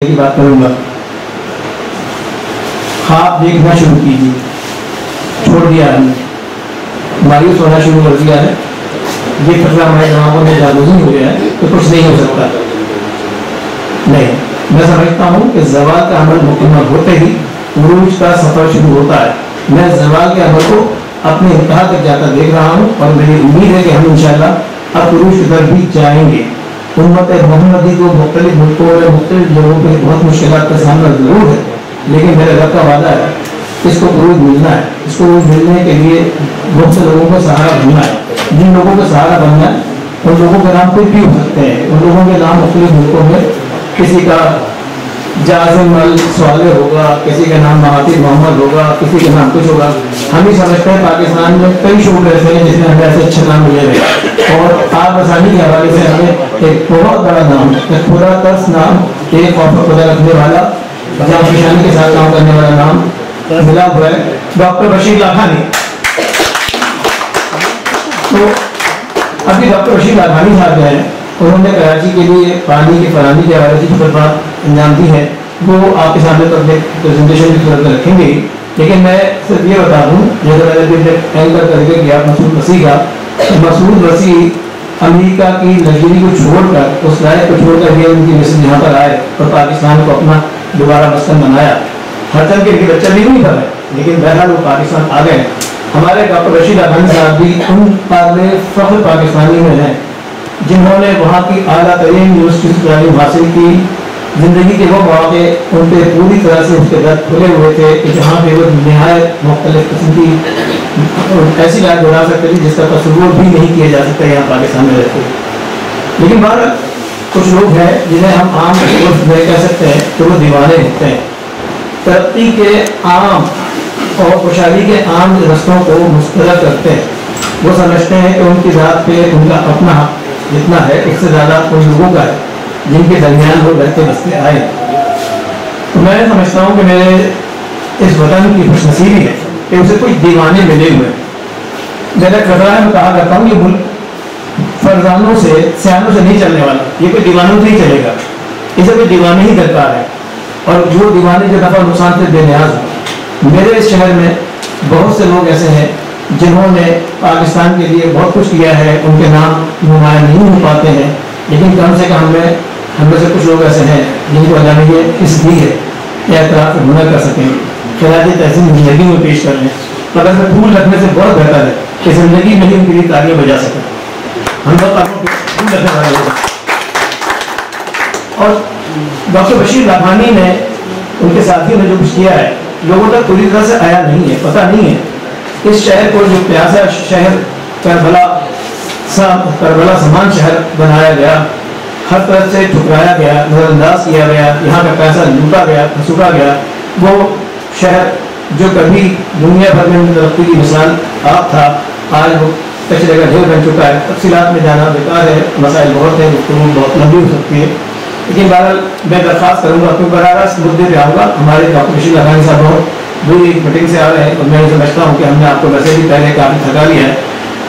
کی بات کروں گا. خواب دیکھنا شروع کیجیے, چھوڑ دیا ہم نے, مایوس ہونا شروع کر دیا ہے. یہ فتویٰ ہمارے دماغوں میں جاگوزی ہو گیا ہے کہ کچھ نہیں ہو سکتا. نہیں, میں سمجھتا ہوں کہ زوال کا عمل مکمل ہوتے ہی عروج کا سفر شروع ہوتا ہے. میں زوال کے عمل کو اپنے انتہا تک جاتا دیکھ رہا ہوں اور میری امید ہے کہ ہم انشاءاللہ اب عروج کی طرف بھی جائیں گے. امت محمدی کو مختلف ملکوں میں مختلف جگہوں پہ بہت مشکلات کا سامنا ضرور ہے, لیکن میرے رب کا وعدہ ہے اس کو عروج ملنا ہے. اس کو عروج ملنے کے لیے بہت سے لوگوں کا سہارا بننا ہے. جن لوگوں کا سہارا بننا ہے ان لوگوں کے نام کچھ بھی ہو سکتے ہیں. ان لوگوں کے نام مختلف ملکوں میں کسی کا جازم الصالح ہوگا, کسی کا نام مہاتیر محمد ہوگا, کسی کا نام کچھ ہوگا. ہم ہی سمجھتے ہیں پاکستان میں کئی شعبے ایسے ہیں جس میں ہمیں ایسے اچھے نام ملے ہیں, اور آپ آسانی کے حوالے سے ہمیں ایک بہت بڑا نام, ایک خدا ترس نام, ایک وفا خدا رکھنے والا, جہاں پیشانی کے ساتھ کام کرنے والا نام ملا ہوا ہے, ڈاکٹر بشیر لاکھانی. تو ابھی ڈاکٹر بشیر لاکھانی صاحب ہیں, انہوں نے کراچی کے لیے پانی کی فراہمی کے حوالے سے جو خدمات انجام دی ہے وہ آپ کے سامنے پریزنٹیشن کی صورت میں رکھیں گے. لیکن میں صرف یہ بتا دوں, جیسے میں نے اینکر کر کے کیا مسعود وسیع کا, مسعود وسیع امریکہ کی لگژری کو چھوڑ کر, اس لائق کو چھوڑ کر یہ ان کی مصر یہاں پر آئے اور پاکستان کو اپنا دوبارہ مسکن بنایا. ہر چند کے بچہ بھی نہیں تھا, لیکن بہرحال وہ پاکستان آ گئے. ہمارے ڈاکٹر بشیر لاکھانی صاحب بھی ان قابل فخر پاکستانی میں ہیں جنہوں نے وہاں کی اعلیٰ ترین یونیورسٹی سے تعلیم حاصل کی. زندگی کے وہ مواقع ان پہ پوری طرح سے اس کے درد کھلے ہوئے تھے کہ جہاں پہ وہ نہایت مختلف قسم کی ایسی لائف بنا سکتے تھے جس کا تصور بھی نہیں کیا جا سکتا یہاں پاکستان میں رہتے. لیکن بہرحال کچھ لوگ ہیں جنہیں ہم عام طور میں کہہ سکتے ہیں کہ وہ دیوانے ہوتے ہیں. ترقی کے عام اور خوشحالی کے عام رستوں کو مسترد کرتے ہیں. وہ سمجھتے ہیں کہ ان کی ذات پہ ان کا اپنا حق جتنا ہے اس سے زیادہ ان لوگوں کا ہے جن کے درمیان وہ رہتے بستے آئے. تو میں سمجھتا ہوں کہ میرے اس وطن کی خوش نصیبی ہے کہ اسے کچھ دیوانے ملے ہوئے. میرا خطرہ ہے, میں کہا کرتا ہوں یہ ملک فرزانوں سے سیانوں سے نہیں چلنے والا, یہ کوئی دیوانوں سے ہی چلے گا. اسے کوئی دیوانے ہی درکار ہے, اور جو دیوانے جو نفع نقصان سے بے نیاز ہیں. میرے اس شہر میں بہت سے لوگ ایسے ہیں جنہوں نے پاکستان کے لیے بہت کچھ کیا ہے, ان کے نام نمایاں نہیں ہو پاتے ہیں, لیکن کم سے کم ہم میں سے کچھ لوگ ایسے ہیں جن کو اللہ نے یہ اس دی ہے کہ اعتراف ہنر کر سکیں, خراج تحسین زندگی میں پیش کر لیں. مگر میں پھول رکھنے سے بہت بہتر ہے کہ زندگی میں ہی ان کے لیے تالیاں بجا سکیں. ہم لوگ پھول رکھنے والے لوگ. اور ڈاکٹر بشیر لاکھانی نے, ان کے ساتھیوں نے جو کچھ کیا ہے لوگوں تک پوری طرح سے آیا نہیں ہے, پتہ نہیں ہے. اس شہر کو جو پیاسا شہر کربلا سمان شہر بنایا گیا, ہر طرف سے ٹھکرایا گیا, نظر انداز کیا گیا, یہاں کا پیسہ لوٹا گیا, پھسوٹا گیا. وہ شہر جو کبھی دنیا بھر میں ترقی کی مثال آپ تھا, آج وہ کچرے کا ڈھیر بن چکا ہے. تفصیلات میں جانا بیکار ہے, مسائل بہت ہیں, گفتگو بہت لمبی ہو سکتی ہے. لیکن بہرحال میں درخواست کروں گا کہ براہ راست مدعے پہ آؤں گا. ہمارے ڈاکٹر بشیر لاکھانی صاحب بہت دوری میٹنگ سے آ رہے ہیں, اور میں سمجھتا ہوں کہ ہم نے آپ کو ویسے بھی پہلے کافی تھکا لیا ہے.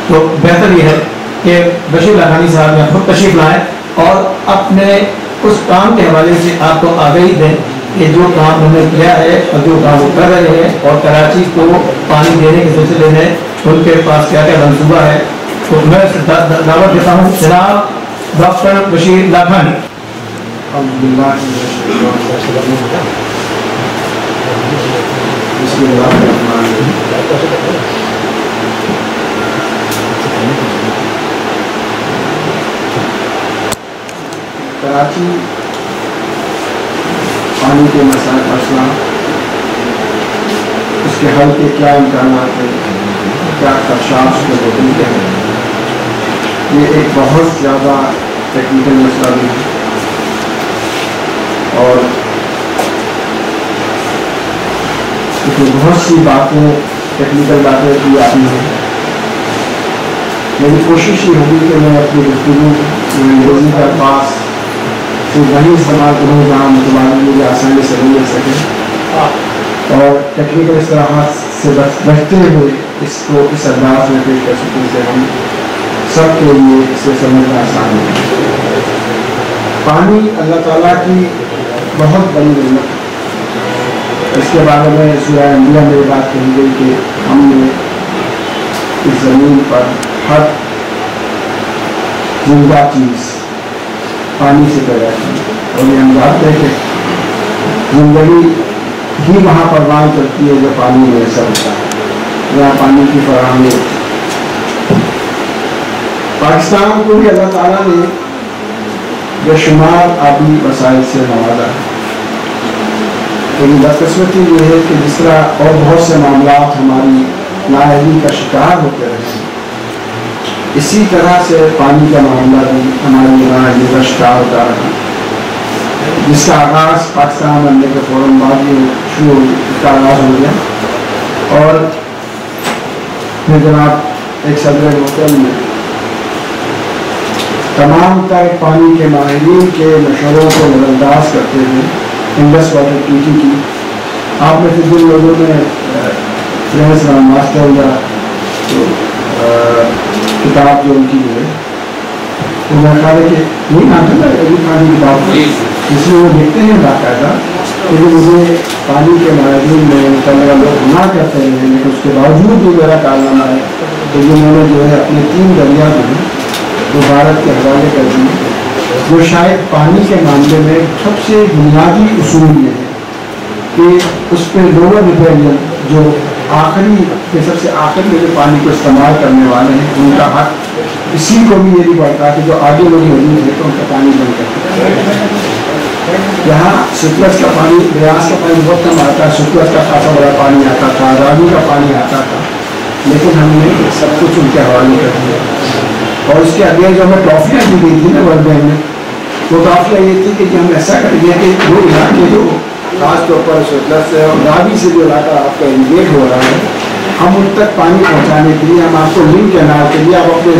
تو بہتر یہ ہے کہ بشیر لاکھانی صاحب نے خود تشریف لائیں اور اپنے اس کام کے حوالے سے آپ کو آگاہی دیں کہ جو کام انہوں نے کیا ہے اور جو کام وہ کر رہے ہیں, اور کراچی کو پانی دینے کے سلسلے میں ان کے پاس کیا کیا منصوبہ ہے. تو میں دعوت دیتا ہوں جناب ڈاکٹر بشیر لاکھانی. کراچی پانی کے مسئلہ, اس کے حل کے کیا امکانات ہیں, کیا خدشات کے بدلتے ہیں, یہ ایک بہت زیادہ ٹیکنیکل مسئلہ بھی ہے. اور بہت سی باتیں ٹیکنیکل باتیں کی آتی ہیں. میری کوشش یہ ہوگی کہ میں اپنی گفتگو روزی کا پاس تو وہی استعمال کروں جہاں متبادل مجھے آسانی سے نہیں مل سکے, اور ٹیکنیکل اصطلاحات سے بچتے ہوئے اس کو اس انداز میں پیش کر سکوں سے ہم سب کے لیے اسے سمجھنا آسان ہے. پانی اللہ تعالیٰ کی बहुत बड़ी नेमत। इसके बारे में सूरह अंबिया में बात कही गई कि हमने इस ज़मीन पर हर जिंदा चीज़ पानी से पैदा की, और ये हम जानते हैं कि जिंदगी ही वहाँ परवान करती है जो पानी में ऐसा होता है, जहाँ पानी की फराहमी। पाकिस्तान को भी अल्लाह ताला ने बेशुमार आबी वसाइल से नवाजा है, लेकिन बदकिस्मती ये है कि जिस तरह और बहुत से मामला हमारी नाअहली का शिकार होते रहे, इसी तरह से पानी का मामला भी हमारी नाअहली का शिकार होता रहा, जिसका आगाज़ पाकिस्तान बनने के फ़ौरन बाद ही शुरू इसका आगाज़ हो गया। और फिर जनाब एक सदर होटल में तमाम तर पानी के माहिरीन के मशवरों को नज़रअंदाज करते हुए इंडस वाटर ट्रीटी की। आप में से जिन लोगों ने फ्रेंड्स मास्टर या तो किताब जो उनकी है वो मेरा ख्याल है कि नहीं नाम है अजीब खानी किताब, जिसमें वो देखते हैं बाकायदा, लेकिन मुझे पानी के माहिरीन में करने वाले लोग ना करते हैं, लेकिन उसके बावजूद भी मेरा कारनामा है कि जिन्होंने जो है अपने 3 दरिया जो है वो भारत के हवाले कर दिए, जो शायद पानी के मामले में सबसे बुनियादी उसूल ये है कि उस पर लोअर रिपेरियन जो आखिरी के सबसे आखिर में जो पानी को इस्तेमाल करने वाले हैं उनका हक किसी को भी ये नहीं पड़ता कि जो आगे लोग मौजूद है तो उनका पानी बंद करते। यहाँ सुतलस का पानी, ब्यास का पानी बहुत कम आता है, सुतलस का खासा बड़ा पानी आता था, रावी का पानी आता था, लेकिन हमने सब कुछ उनके हवाले कर दिया। और उसके आगे जो हमें ट्रॉफियाँ दी गई थी ना वर्ल्ड बैंक में, वो ट्रॉफियाँ ये थी कि हम ऐसा कर दिया कि वो इलाके जो खास तौर पर सुतलस से और रावी से जो इलाका आपका इंगेज हो रहा है, हम उन तक पानी पहुँचाने के लिए हम आपको लिंक कैनाल के लिए आप अपने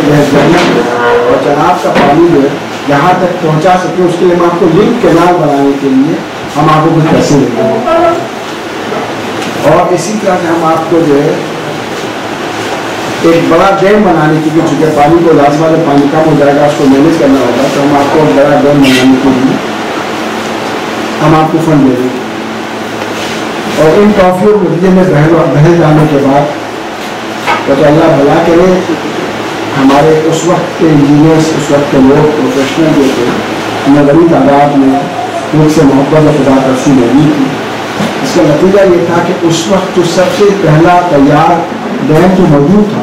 और जनाब का पानी जो है यहाँ तक पहुँचा सके, उसके लिए हम आपको लिंक कैनाल बनाने के लिए हम आपको कुछ पैसे देंगे। और इसी तरह से हम आपको जो है एक बड़ा डैम बनाने के लिए, चूँकि पानी को लाजमा जब पानी कम हो जाएगा उसको मैनेज करना होगा, तो हम आपको एक बड़ा डैम बनाने के लिए हम आपको फंड दे देंगे। और इन ट्रॉफियों को नतीजे में बहल जाने के बाद तो अल्लाह भला करे, हमारे उस वक्त के इंजीनियर्स, उस वक्त के लोग प्रोफेशनल जो थे, हमें बड़ी तादाद में मुझसे मोहब्बत और खुदा तरसी लेनी थी। इसका नतीजा ये था कि उस वक्त तो सबसे पहला तैयार डैम जो मौजूद था,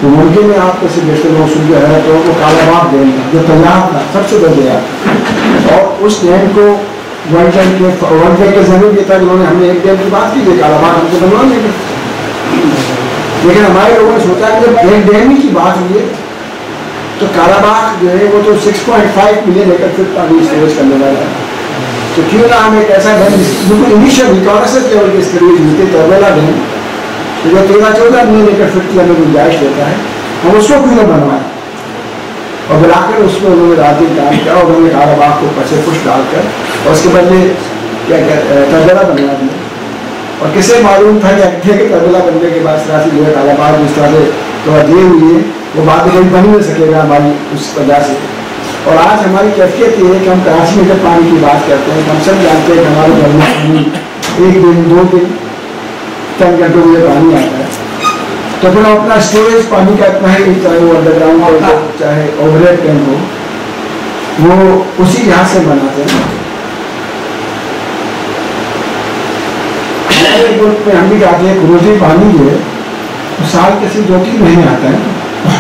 तो मुल्क में आपको से बेहतर लोग सुन के है तो वो कालाबाग डैम था जो तैयार था, सबसे पहले तैयार। और उस डैम को वर्ल्ड बैंक के जरूर ये था, जिन्होंने हमने एक डैम की बात की थी, कालाबाग हमको बनवा लेंगे, लेकिन हमारे लोगों ने सोचा कि जब एक डैम की बात हुई है तो कालाबाग जो है वो तो 6.5 मिलियन एकड़ फीट पानी स्टोरेज करने वाला है, तो क्यों ना हम एक ऐसा डैम बिल्कुल इनिशियल रिकॉर्डस लेवल की स्टोरेज मिलती है, तरबेला डैम जो 13-14 मिलियन एकड़ फीट की हमें गुंजाइश देता है, हम उसको क्यों न बनवाएं। और बुलाकर उसमें उन्होंने रात दिन काम किया और उन्होंने कालाबाग को पैसे कुछ डालकर और उसके बदले क्या तरबेला बनवा दिया। और किसे मालूम था कि तरबेला बनने के बाद सियासी जो है कालाबाग जिस तरह से थोड़ा दिए हुई है वो बाद में कभी बन नहीं सकेगा हमारी उस वजह से। और आज हमारी कैफियत ये है कि हम कराची में जब पानी की बात करते हैं, हम सब जानते हैं कि हमारे घर में पानी 1 दिन 2 दिन 10 घंटों में पानी आता है, तो फिर अपना स्टोरेज पानी का इतना ही, चाहे वो अंडरग्राउंड हो चाहे ओवरहेड टैंक हो, वो उसी लिहाज से बनाते हैं। हमारे मुल्क में हम भी कहते हैं रोजी पानी जो है साल के सिर्फ 2-3 महीने आता है।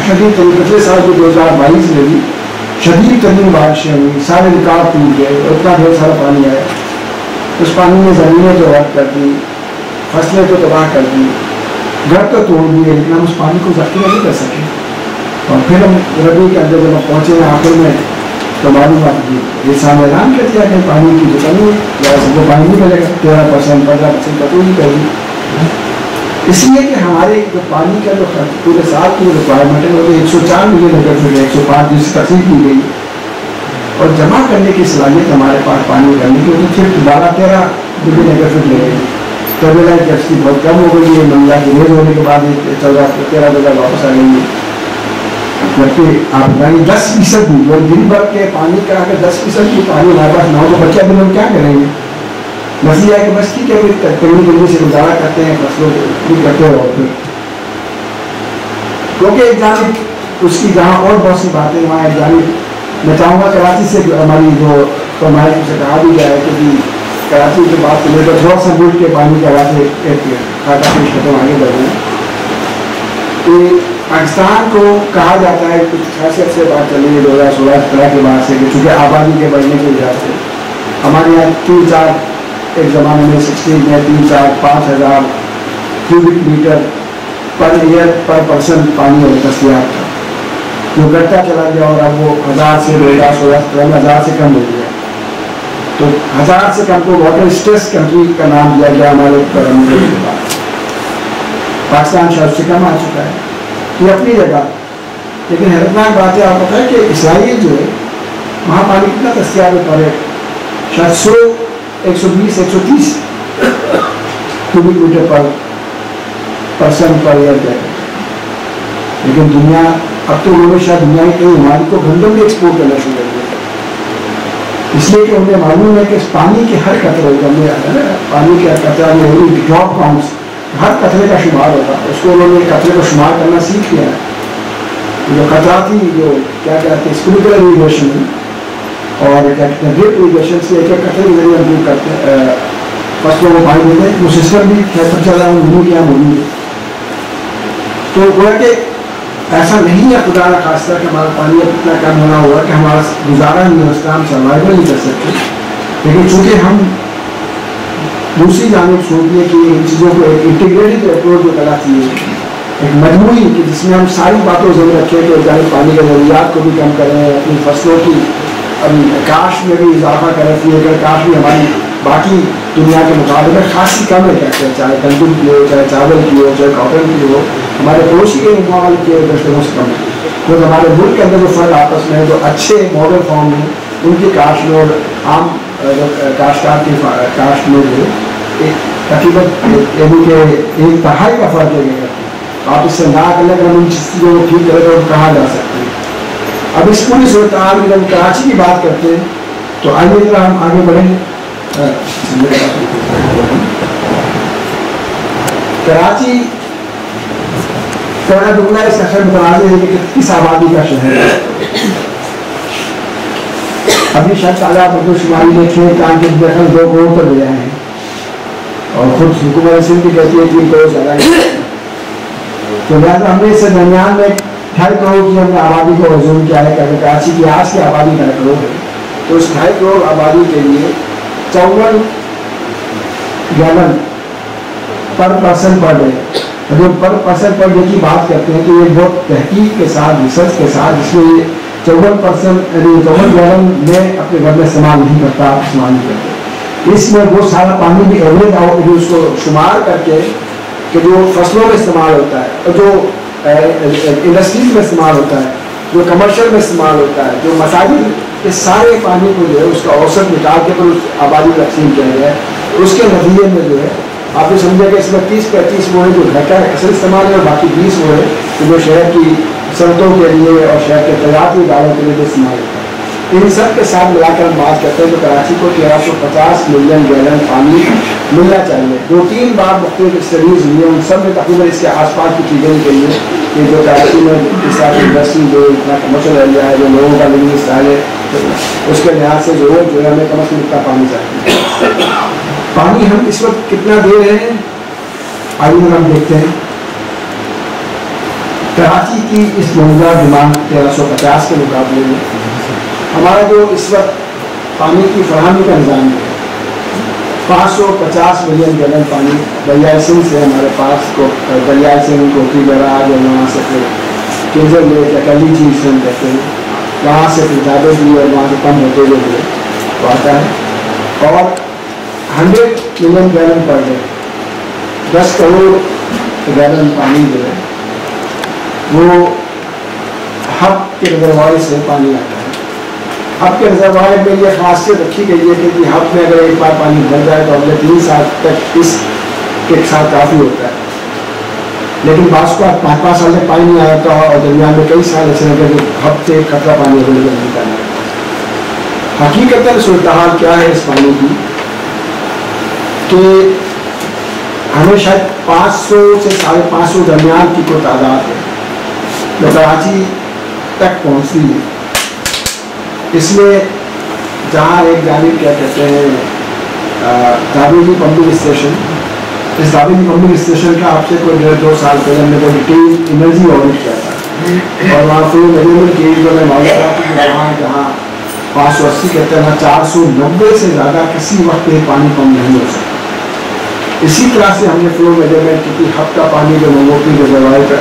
शदीद पिछले साल जो 2022 में भी शदीद तरीन बारिशें हुई, सारे रिकॉर्ड टूट गए, उतना ढेर सारा पानी आया, उस पानी ने ज़मीनें तो रद्द कर दी, फसलें तो तबाह कर दी, घर तो तोड़ दिए, लेकिन हम उस पानी को ज़ख़ीरा नहीं कर सके। और फिर हम रबी के अंदर जब हम पहुँचे आखिर में तो मालूम बात की रेसा में ऐलान कर दिया कि पानी की जो कमी है या सबको पानी नहीं मिलेगा, 13% 15% कटौती करेगी। इसलिए कि हमारे जो पानी का जो पूरे साल की रिक्वायरमेंट है वो 104 मिलियन एकड़ फीट 105 जिसकी तकसीम की गई, और जमा करने की सलाहियत हमारे पास पानी करने की तो सिर्फ 12-13 मिलियन एकड़ फीट लगेगी। तरबेला की कैपेसिटी बहुत कम हो गई है, मंगला की रेज होने के बाद 14-13 वापस आ गई है। जबकि आप बताएंगे 10% भी, जो दिन भर के पानी का अगर 10% भी पानी हमारे पास ना हो तो बच्चा दिन क्या करेंगे? मसला है कि बस ठीक है, तकनीकी जल्दी से गुजारा करते हैं, फसलों भी करते रहो फिर, क्योंकि एक जानिब उसकी जहाँ और बहुत सी बातें वहाँ एक जानिब मैं चाहूँगा कराची से हमारी जो फरमाइश से कहा भी गया है कि कराची की बात करें तो थोड़ा सा मुल्क के पानी के हवाले एक खाता पेश करता हूँ, आगे बढ़ रहे हैं कि पाकिस्तान को कहा जाता है, कुछ खासियत से बात चल रही है 2016-17 के बाद से कि चूँकि आबादी के बढ़ने की वजह से हमारे यहाँ 3-4 एक ज़माने में 16 में 3-4-5 हज़ार क्यूबिक मीटर पर ईयर पर पर्सन पानी और दस्तियाब था, जो घटता चला गया और अब वो 1000 से 2016-17 में 1000 से कम हो गया। तो 1000 से कम को वाटर स्ट्रेस कंट्री का नाम दिया गया हमारे प्रधानमंत्री के बाद। पाकिस्तान शायद से कम आ चुका है, ये अपनी जगह, लेकिन हैरतनाक बात है, आपको पता है कि इसराइल जो है वहाँ पानी कितना दस्तियाब है पर शायद 100, 120, 130 क्यूबिक मीटर पर पर्सन पर ईयर है, लेकिन दुनिया अब तो उन्होंने शायद दुनिया के कई ममालिक को घंटों में एक्सपोर्ट करना शुरू कर दिया, इसलिए कि उन्हें मालूम है कि पानी के हर कतरे पानी के हर कतरा में ड्रॉप काउंट्स हर कतरे का शुमार होता है, उसको उन्होंने कतरे को शुमार करना सीख लिया है। जो कतरा थी जो क्या कहते हैं स्प्रिंकलर इरिगेशन और क्या कहते हैं ड्रिप इरिगेशन से एक एक कतरे के जरिए हम करते हैं फसलों को पानी देते हैं, वो सिस्टम भी कैसे चल रहा है उन्होंने क्या मौजूद है। तो गोया कि ऐसा नहीं है खुदा ना खास्ता कि हमारा पानी अब इतना कम होना होगा कि हमारा गुजारा नहीं हो सकता, हम सर्वाइवल नहीं कर सकते, लेकिन चूँकि हम दूसरी जानिब सोचने की इन चीज़ों को एक इंटीग्रेटेड अप्रोच जो करना चाहिए, एक मजमूई कि जिसमें हम सारी बातों से रखें कि जानिब पानी के ज़रूरियात को भी कम करें, अपनी फसलों की काश में भी इजाफा करें, अगर काश में हमारी बाकी दुनिया के मुकाबले खासी कम है कहते हैं, चाहे गंदम की हो, चाहे चावल की हो, चाहे कॉटन की हो, हमारे पड़ोसी के मुकाबले के दृष्टिकोण से कम है। तो हमारे मुल्क के अंदर जो फर्क आपस में जो अच्छे मॉडल फॉर्म में उनकी काश में और आम काश्तकार की काश में जो तकरीबन यानी कि 1/2 का फर्क लगेगा। आप इससे ना करने अगर हम इन चीज़ों को ठीक करें तो कहाँ जा सकते हैं। अब इस पूरी सूरत हाल में जब कराची की बात करते हैं तो आइए जरा हम आगे बढ़ें। कराची कहना दुगना इस अक्षर मुतनाज़ है कि किस आबादी का शहर है। अभी शायद ताज़ा मरदमशुमारी में 6 काम के दखल 2 करोड़ पर ले आए हैं और खुद हुकूमत सिंध भी कहती है 3 करोड़ ज़्यादा है। तो लिहाजा हमने इससे दरमियान में 2.5 करोड़ की हमने आबादी को वजूम किया है कि अगर कराची की आज की आबादी 2.5 करोड़ है तो उस 2.5 करोड़ आबादी के लिए 54 गैलन पर पर्सन पर डे, जो पर पर्सन पर डे की बात करते हैं तो ये बहुत तहकीक के साथ रिसर्च के साथ जिसमें 54 गैलन में अपने घर में इस्तेमाल नहीं करता, इस्तेमाल नहीं करते, इसमें वो सारा पानी भी एवरेज आउट उसको शुमार करके कि जो फसलों में इस्तेमाल होता है और जो इंडस्ट्रीज में इस्तेमाल होता है, जो कमर्शियल में इस्तेमाल होता है, जो मसाजिद, इस सारे पानी को जो है उसका औसत निकाल के फिर उस आबादी में तकसीम किया गया है। उसके नतीजे में जो है आप ये समझे कि इसमें 30-35 वो है जो घर का असल इस्तेमाल है और बाकी 20 वो है जो शहर की सड़कों के लिए और शहर के तजारती इदारों के लिए जो इस्तेमाल होता है। इन सब के साथ मिलाकर हम बात करते हैं तो कराची को 1350 मिलियन गैलन पानी मिलना चाहिए। 2-3 बार मुख्तलिफ स्टडीज़ हुई हैं, उन सब में तकरीबन इसके आसपास की चीज़ें के लिए कि जो कराची में इस तरह की इंडस्ट्री जो इतना कमर्शियल एरिया है, जो लोगों का लिविंग स्टाइल है, तो उसके लिहाज से जो है हमें कम से कम इतना पानी चाहिए। पानी हम इस वक्त कितना दे रहे हैं आइए हम देखते हैं। कराची की इस मौजूदा डिमांड 1350 के मुकाबले में हमारा जो इस वक्त पानी की फराहमी का निज़ाम है 550 मिलियन गैलन पानी दरियाई सिंध से हमारे पास को दरियाई सिंध कोठी बैराज और वहाँ से फिर केजर लेक या कली झील से हम कहते हैं, वहाँ से फिर ज़्यादा भी और वहाँ से कम होते हुए तो आता है और 100 million gallon per day 10 crore gallon पानी जो है वो हब के रिजर्वायर से पानी आता है। हब के रिजर्वायर में ये खासियत रखी गई है कि हब में अगर एक बार पानी भर जाए तो अगले 3 साल तक इस के साथ काफ़ी होता है। لیکن بعض کو 5-5 سال تک پانی نہیں آیا تھا اور درمیان میں کئی سال ایسے لگے کہ ہفتے قطرہ پانی اویلیبل نہیں کرنا. حقیقتاً صورتحال کیا ہے اس پانی کی کہ ہمیں شاید 500 سے 550 درمیان کی کوئی تعداد ہے جو کراچی تک پہنچتی ہے. اس میں جہاں ایک جانب کیا کہتے ہیں دابلی پمپنگ اسٹیشن، اس دابلی پمپنگ اسٹیشن کا آپ سے کوئی 1.5-2 سال پہلے ہم نے کوئی ڈیٹیل انرجی آڈٹ کیا تھا اور وہاں فلو میجرمنٹ کی جو میں معلوم کرا کہ وہاں جہاں 580 کہتے ہیں 490 سے زیادہ کسی وقت یہ پانی کم نہیں ہو سکتا. اسی طرح سے ہم نے فلو میجرمنٹ کی کہ ہفتہ پانی جو منگوٹی جو روایت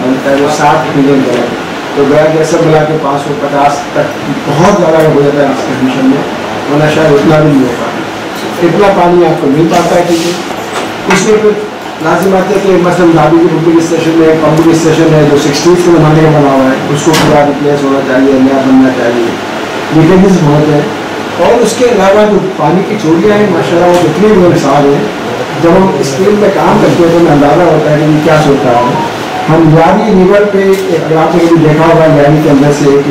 بنتا ہے وہ 60 ملین گیلن، تو گیا جیسا ملا کے 550 تک بہت زیادہ ہو جاتا ہے اس کنڈیشن میں، ورنہ شاید اتنا بھی نہیں ہو پاتا. اتنا پانی آپ کو مل پاتا ہے. ٹھیک ہے، اس میں پھر لازمات ہے کہ مثلاً دابی کی پمپنگ اسٹیشن میں پمپنگ اسٹیشن ہے جو 60s کے زمانے کا بنا ہوا ہے، اس کو پورا ریپلیس ہونا چاہیے، نیا بننا چاہیے. لیکیجز بہت ہے. اور اس کے علاوہ جو پانی کی چوریاں ہیں ماشاء اللہ وہ اتنی بے مثال ہے. جب ہم اس فیلڈ میں کام کرتے ہیں تو ہمیں اندازہ ہوتا ہے کہ یہ کیا سوچ رہا ہے. ہم یاری ریور پہ اگر آپ نے کبھی دیکھا ہوگا یاری کے اندر سے ایک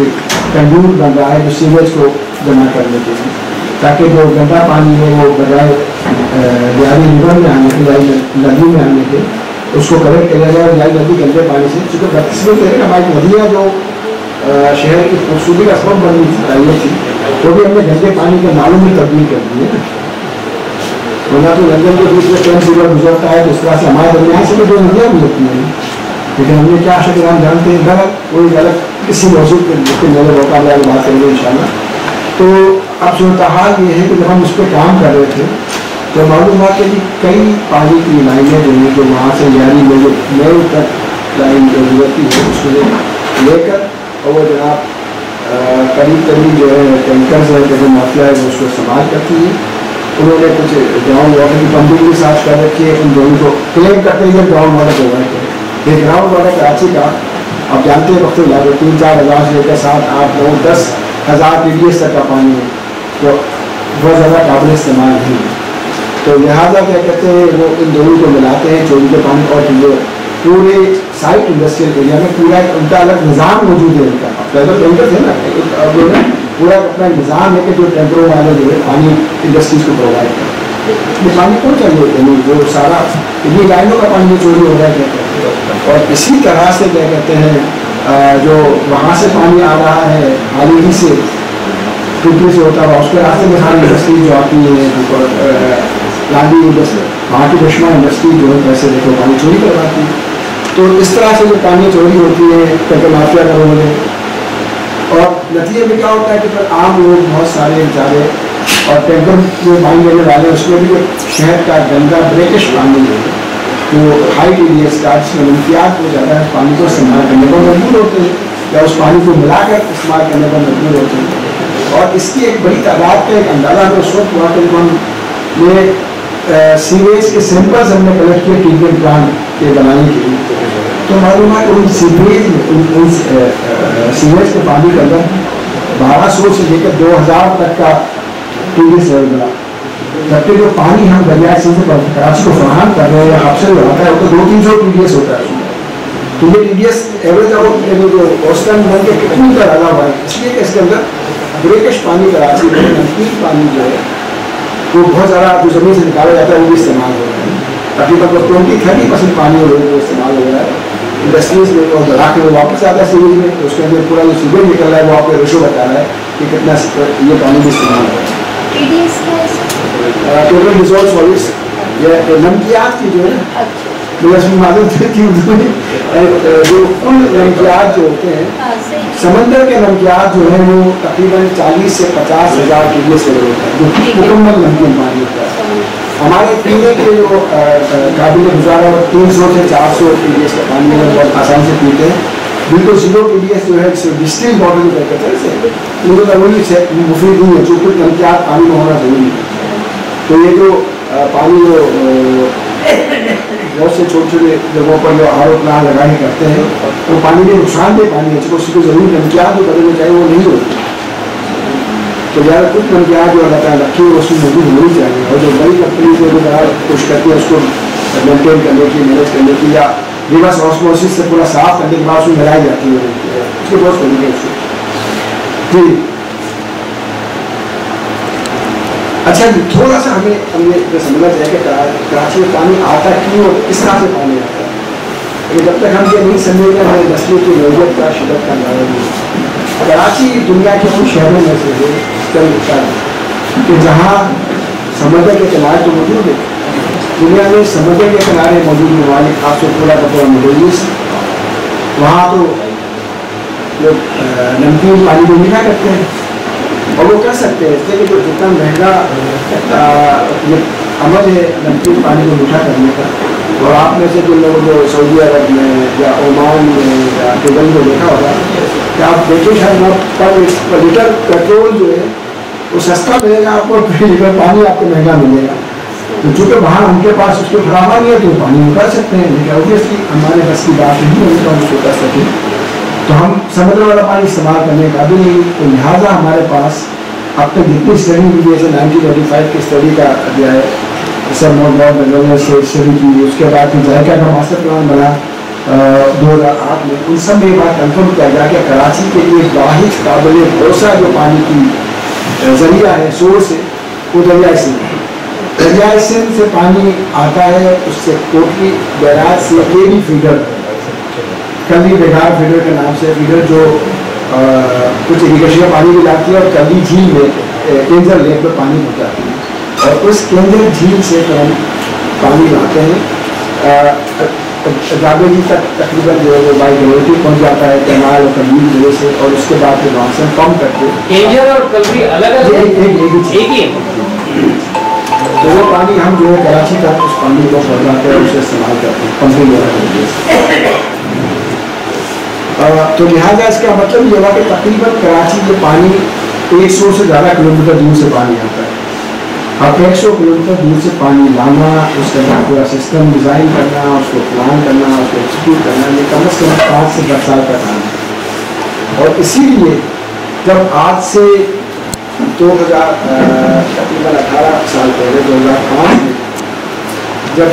کنڈور بن رہا ہے جو سیوریج کو جمع کرنے کے لیے، تاکہ جو گندا پانی ہے وہ بجائے یاری ریور میں آنے کے، یاری ندی میں آنے کے، اس کو کلیکٹ کیا جائے. اور یاری ندی گندے پانی سے، چونکہ 32 میں ہماری ندیاں جو شہر کی خوبصورتی کا سبب بننی چاہیے تھی تو بھی ہم نے گندے پانی کے نالوں میں تبدیل کر دی ہے. ورنہ تو لندن کے بیچ میں ٹرینس ریور گزرتا ہے تو اس طرح سے ہمارے درمیان سے بھی 2 ندیاں گزرتی ہیں. لیکن ہم نے کیا شکل ہم جانتے ہیں غلط کوئی غلط کسی موضوع پہ میرے موقع میں بات کریں گے انشاءاللہ. تو اب صورتحال یہ ہے کہ جب ہم اس پہ کام کر رہے تھے تو معلوم ہوا کہ کئی پانی کی لائنیں جو ہیں جو وہاں سے یاری میں جو میل تک لائن جو گزرتی ہے اس کو لے کر اور وہ جناب قریب جو ہے ٹینکرز ہے جیسے مافیا ہے وہ اس کو استعمال کرتی ہے. انہوں نے کچھ گراؤنڈ واٹر کی پمپنگ بھی ساتھ کر رکھی ہے. ان دونوں کو کلیم کرتے ہیں گراؤنڈ واٹر پرووائڈ کریں. یہ گراؤنڈ واٹر کراچی کا آپ جانتے ہیں وقت لگے 3-4 ہزار سے لے کر 7-8-9-10 ہزار TDS تک کا پانی ہے جو بہت زیادہ قابل استعمال نہیں ہے. تو لہٰذا کیا کہتے ہیں وہ ان دونوں کو ملاتے ہیں چوری کے پانی. اور جو پورے سائٹ انڈسٹریل ایریا میں پورا ان کا الگ نظام موجود ہے. ان کا پہلے ٹینکر تھے نا، پورا اپنا نظام ہے کہ جو ٹینکروں والے جو ہے پانی انڈسٹریز کو پرووائڈ کرتے ہیں. یہ پانی کون چاہیے ہوتے ہیں جو سارا انہیں لائنوں کا پانی چوری ہو رہا ہے کیا کہتے ہیں. اور اسی طرح سے کیا کہتے ہیں جو وہاں سے پانی آ رہا ہے حال ہی سے ٹوٹی سے ہوتا ہے اس کے راستے میں ساری انڈسٹری جو آتی ہے لانڈی انڈسٹری وہاں کی چشمہ انڈسٹری جو ہے پیسے دیکھو پانی چوری کرواتی ہے. تو اس طرح سے جو پانی چوری ہوتی ہے ٹینکر مافیا کا ہو رہے. اور نتیجے میں کیا ہوتا ہے کہ پھر عام لوگ بہت سارے بیچارے اور ٹینکر جو پانی لینے والے اس میں بھی جو شہر کا گندا بریکش پانی ہے وہ ہائی TDS کا جس میں منفیات ہو جاتا ہے پانی کو استعمال کرنے پر مجبور ہوتے ہیں یا اس پانی کو ملا کر استعمال کرنے پر مجبور ہوتے ہیں. اور اس کی ایک بڑی تعداد کا ایک اندازہ ہمیں اس وقت ہوا کہ جب ہم یہ سیویج کے سیمپلز ہم نے کلیکٹ کیے ٹریٹمنٹ پلانٹ کے بنانے کے لیے تو معلوم ہے کہ ان سیویج کے پانی کے اندر 1200 سے لے کر 2000 تک کا TDS لیول ملا. جبکہ جو پانی ہم دریائے سندھ سے کراچی کو فراہم کر رہے ہیں یا آپ سے جو آتا ہے وہ تو 200-300 TDS ہوتا ہے. تو یہ TDS ایوریج آؤٹ جو کوسٹن بن کے کتنی کا لگا ہوا ہے اس لیے کہ اس کے اندر بریکش پانی کراچی میں نزدیک پانی جو ہے وہ بہت زیادہ جو زمین سے نکالا جاتا ہے وہ بھی استعمال ہو رہا ہے. تقریباً 20-30% پانی وہ استعمال ہو رہا ہے انڈسٹریز میں اور دلا کے وہ واپس آتا ہے سیویج میں. اس کے اندر پورا جو سیویج نکل رہا ہے وہ آپ کو ریشو بتا رہا ہے کہ کتنا یہ پانی بھی استعمال ہو رہا ہے. ٹوٹل ڈیزولو سالٹس یہ نمکیات کی جو ہے معلوم تھی جو کل نمکیات جو ہوتے ہیں سمندر کے نمکیات جو ہیں وہ تقریباً 40 سے 50 ہزار TDS سے ہوتا ہے جو مکمل نمکین پانی ہوتا ہے. ہمارے پینے کے جو قابل گزارا 300 سے 400 TDS کا پانی ہے بہت آسان سے پیتے ہیں. بالکل 0 TDS جو ہے ڈسٹل واٹر جو کہتے ہیں ان کو ضروری سے مفید نہیں ہے جو کچھ نمکیات پانی میں ہونا ضروری ہے. تو یہ جو پانی جو بہت سے چھوٹے چھوٹے جگہوں پر جو آر او پلانٹ لگانے کرتے ہیں وہ پانی میں نقصان دہ پانی ہے اس کو ضروری نمکیات جو بدلنے چاہیے وہ نہیں ہوتی. تو زیادہ کچھ نمکیات جو اللہ تعالیٰ رکھی ہے اس میں موجود ہونی چاہیے. اور جو بڑی کمپنی جو کوشش کرتی ہے اس کو مینٹین کرنے کی مینیج کرنے کی یا रिवर्स ऑस्मोसिस से पूरा साफ करने के बाद उसमें मिलाई जाती है, उसके बहुत तरीके उसको। जी अच्छा जी, थोड़ा सा हमें समझना चाहिए कि कराची में पानी आता क्यों और किस तरह से पानी आता है। लेकिन जब तक हम ये नहीं समझेंगे हमारे मसले की नौबत का शिदत का अंदाजा नहीं। कराची दुनिया के उन शहरों में से है कि जहाँ समंदर के किनारे तो मौजूद है, दुनिया में समंदर के किनारे मौजूद ममालिक खासतौर पूरा का पूरा मिडल ईस्ट, वहाँ तो लोग नमकीन पानी को मीठा करते हैं और वो कर सकते हैं, इसलिए कि जो जितना महंगा अमल है नमकीन पानी को मीठा करने का। और आप में से जो लोग जो सऊदी अरब में या ओमान में या दुबई में देखा होगा कि आप देखिए शायद पर लीटर पेट्रोल जो है वो सस्ता मिलेगा आपको, लीटर पानी आपको महंगा मिलेगा। तो चूँकि वहाँ उनके पास उसको फरावा नहीं है तो पानी में कर सकते हैं, लेकिन ऑब्वियसली हमारे बस की बात नहीं है तो हम उसको कर सकें। तो हम समुद्र वाला पानी इस्तेमाल करने का भी नहीं, तो लिहाजा हमारे पास अब तक जितनी स्टडी की जैसे 1985 की स्टडी का दिया है, सर मोहम्मद से स्टडी की, उसके बाद फिर जायका का मास्टर प्लान बना 2008 में, उन सब में ये बात कन्फर्म किया गया कि कराची के लिए वाहिद काबिल भरोसा जो पानी की जरिया है, सोर्स है, वो दरिया सिंध है। दरिया सिंध से पानी आता है, उससे कोटली बैराज से केवी फीडर, कली बेगार फीडर के नाम से फीडर जो कुछ इरिगेशन का पानी भी लाती है और कली झील में केंजर लेक में पानी पहुँचाती है और उस केंजर झील से हम पानी लाते हैं जाबेजी तक तकरीबन जो है वो बाई ग्रेविटी पहुँच जाता है कैनाल और कलील जगह से, और उसके बाद फिर वहाँ से हम पंप करके केंजर और कलरी अलग एक ही तो वो पानी हम जो है कराची तक उस पानी को पहुँचाते हैं, उसे इस्तेमाल करते हैं पंपिंग वगैरह। तो लिहाजा इसका मतलब ये हुआ कि तकरीबन कराची के पानी 100 से ज़्यादा किलोमीटर दूर से पानी आता है। अब 100 किलोमीटर दूर से पानी लाना, उसका पूरा सिस्टम डिज़ाइन करना, उसको प्लान करना, उसको एग्जीक्यूट करना, ये कम से कम 5 से 10 साल का काम है। और इसीलिए जब आज से 2000 तकरीबन 18 साल पहले 2005 में जब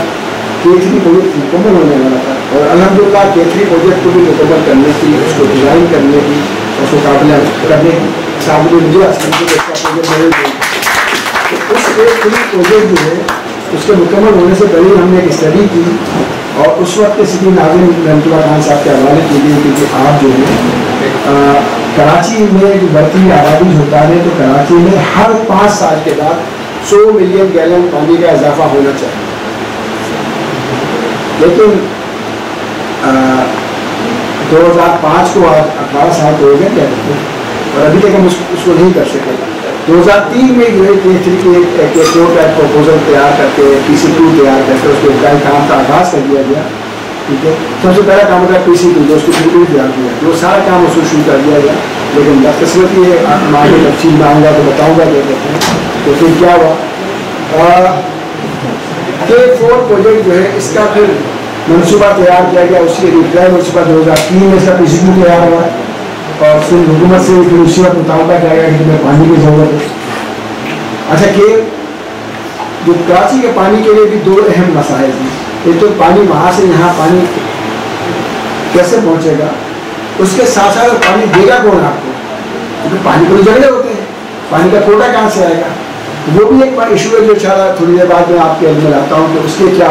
K3 प्रोजेक्ट मुकम्मल होने वाला था और अल्हम्दुलिल्लाह K3 प्रोजेक्ट को भी मुकम्मल करने की, उसको डिज़ाइन करने की, उसको काबिल करने की साबित मुझे तो उस K3 प्रोजेक्ट जो है उसके मुकम्मल होने से पहले हमने एक स्टडी की और उस वक्त सिटी नाज़िम रहमतुल्लाह खान साहब के हवाले की गई, क्योंकि आप जो है कराची में जो बढ़ती हुई आबादी होता है तो कराची में हर 5 साल के बाद 100 मिलियन गैलन पानी का इजाफा होना चाहिए। लेकिन 2005 को आज 18 साल हो गए क्या करते और अभी तक हम उसको नहीं कर सके। 2003 में जो है K3 के कोर्ट का प्रपोजल तैयार करके PC2 तैयार करके उसके काम का आगाज़ कर दिया गया। ठीक है, सबसे पहला काम होता है PC2 जो उसको शुरू तैयार किया, जो सारा काम उसको शुरू कर दिया गया। लेकिन बदकिस्मती है, आगे तफसील में आऊँगा तो बताऊँगा क्या कहते हैं। तो फिर क्या हुआ, K4 प्रोजेक्ट जो है इसका फिर मनसूबा तैयार किया गया, उसके रिप्लाई मनसूबा 2003 में इसका PC2 तैयार हुआ और फिर हुकूमत से फिर उसी वक्त मुतालबा किया गया कि तुम्हें पानी की ज़रूरत है। अच्छा कि जो कराची के पानी के लिए भी 2 अहम मसाइल हैं। एक तो पानी वहाँ से यहाँ पानी कैसे पहुँचेगा, उसके साथ साथ पानी देगा कौन आपको, क्योंकि पानी को झगड़े होते हैं, पानी का कोटा कहाँ से आएगा, वो भी एक बार इशू है जो इंशाल्लाह थोड़ी देर बाद में आपके में लाता हूँ कि उसकी क्या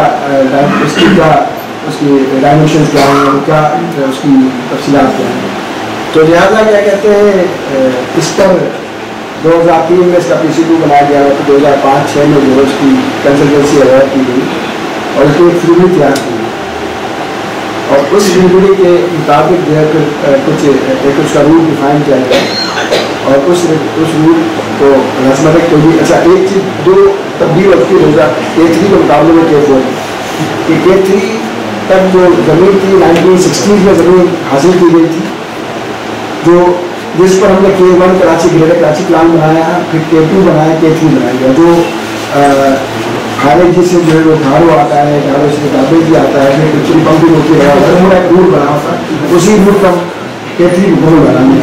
उसकी डायमेंशन क्या हैं, क्या उसकी तफसीलात क्या हैं। तो लिहाजा क्या कहते हैं, इस पर 2003 में इसका PC2 बनाया गया, तो 2005-06 में जो उसकी कंसल्टेंसी अवार्ड की गई और उसकी एक फ्रीबी तैयार की और उस फ्रीबी के मुताबिक जो है फिर कुछ उसका रूल डिफाइन किया गया और उस रूल को रस्मत को भी। अच्छा एक चीज़ 2 तब्दील होती है K3 के मुकाबले में K4 कि K3 तक जो ज़मीन थी 1960 में ज़मीन हासिल की गई थी, जो जिस पर हमने K1 Karachi greater Karachi plan बनाया, फिर K2 बनाया, K3 बनाया गया। जो खारिज से जो है वो घारो आता है, घारो से किताबें भी आता है, फिर कुछ पंपिंग होती है, पूरा एक रूट बना था, उसी रूट पर K3 को बनाने।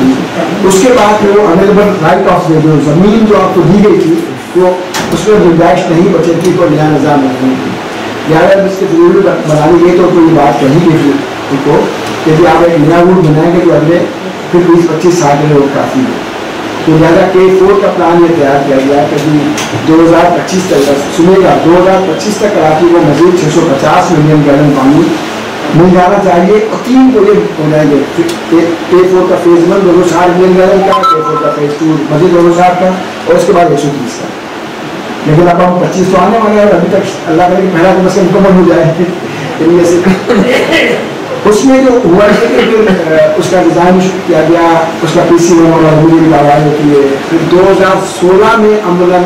उसके बाद फिर वो अवेलेबल राइट ऑफ वे जो ज़मीन जो आपको दी गई थी वो उसमें गुंजाइश नहीं बची थी, तो नया निज़ाम नहीं थी। 11 इसके जरूरी बनानी है तो कोई बात कही गई उनको कि आप एक नया रूट बनाएंगे तो अगले फिर 20-25 साल के लिए काफ़ी है। तो लिहाजा K4 का प्लान ये तैयार किया गया कि 2025 तक, सुनेगा 2025 तक कराची को मजीद 650 मिलियन गैलन पानी मिल जाना चाहिए और 3 को ये हो जाएंगे। K4 का फेज 1 260 मिलियन गैलन का, K4 का फेज 2 मजीद 260 का और उसके बाद 130 का। लेकिन अब हम 25 तो आने वाले हैं और अभी तक अल्लाह करे कि पहला तो बस मुकम्मल हो जाए इनमें से। उसमें जो हुआ है कि फिर उसका डिज़ाइन किया गया, उसका PC आवाज़ होती है। फिर 2016 में अमलन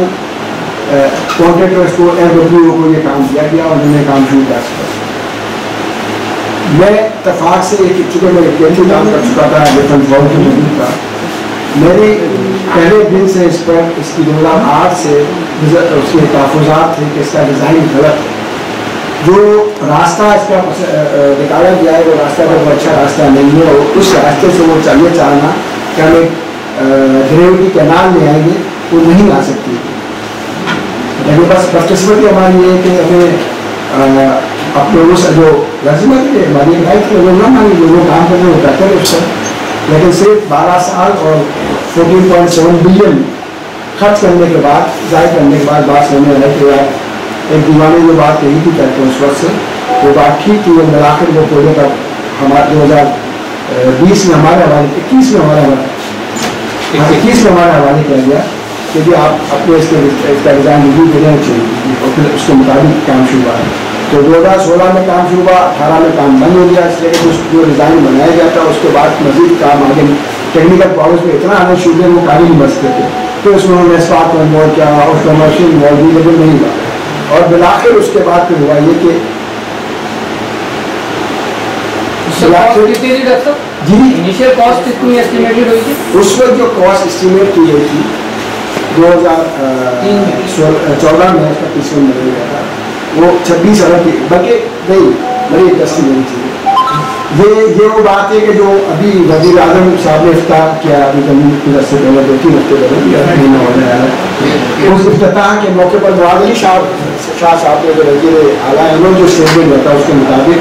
कॉन्ट्रेक्टर्स को AWO को ये काम दिया गया और उन्होंने काम शुरू किया। मैं इत्तेफाक से चूँकि मैं केंद्रीय काम कर चुका था डिफेंस बोर्ड की मीटिंग का, मेरी पहले दिन से इस पर इसकी 2008 से उसके तहफ़्फ़ुज़ात थे कि इसका डिज़ाइन गलत है। जो रास्ता इसका निकाला गया है वो रास्ता बहुत अच्छा रास्ता नहीं है और उस रास्ते से वो चलिए चाहना कि हम एक ग्रेविटी कैनाल में आएंगे वो नहीं आ सकती। लेकिन बस बदकिस्मती हमारी ये कि हमें अपने उस जो लज़मत है हमारी लाइफ में वो ना मानी जो लोग काम करने वो करते हैं उस पर। लेकिन सिर्फ 12 साल और 14.7 बिलियन खर्च करने के बाद ज़ाहिर करने के बाद बात होने वाली कि यार एक दीवाने जो बात कही थी कहते हैं उस वक्त से वो बात ठीक थी। वो मिलाकर वो प्रोजेक्ट अब हमारे 2020 में हमारे हवाले 21 में हमारे हवाले किया गया क्योंकि आप अपने इसका डिज़ाइन रिव्यू देना चाहिए और फिर उसके मुताबिक काम शुरू हुआ। तो 2016 में काम शुरू हुआ, 18 में काम बंद हो गया इसलिए कि जो डिज़ाइन बनाया गया था उसके बाद मजीद काम आगे टेक्निकल प्रॉब्लम्स में इतना आने शुरू हुए वो काफ़ी नहीं बच सकते। फिर उसमें उन्होंने स्पार्क को इन्वॉल्व किया और कमर्शियल इन्वॉल्व नहीं हुआ और बिलाखिर उसके बाद फिर हुआ ये कि जी इनिशियल कॉस्ट कितनी एस्टिमेटेड हुई थी? उस वक्त जो कॉस्ट एस्टिमेट की गई थी 2014 में उसका पिछले में गया था वो 26 अरब की, बल्कि नहीं बड़ी इंडस्ट्री नहीं थी। ये वो बात है कि जो अभी वज़ीर आज़म साहब ने इफ्ताह किया अभी जमीन से पहले 2-3 हफ्ते पहले उस इफ्तिताह के मौके पर नवाज अली शाह साहब ने जो वज़ीर आला है उन्होंने जो स्टेटमेंट दिया था उसके मुताबिक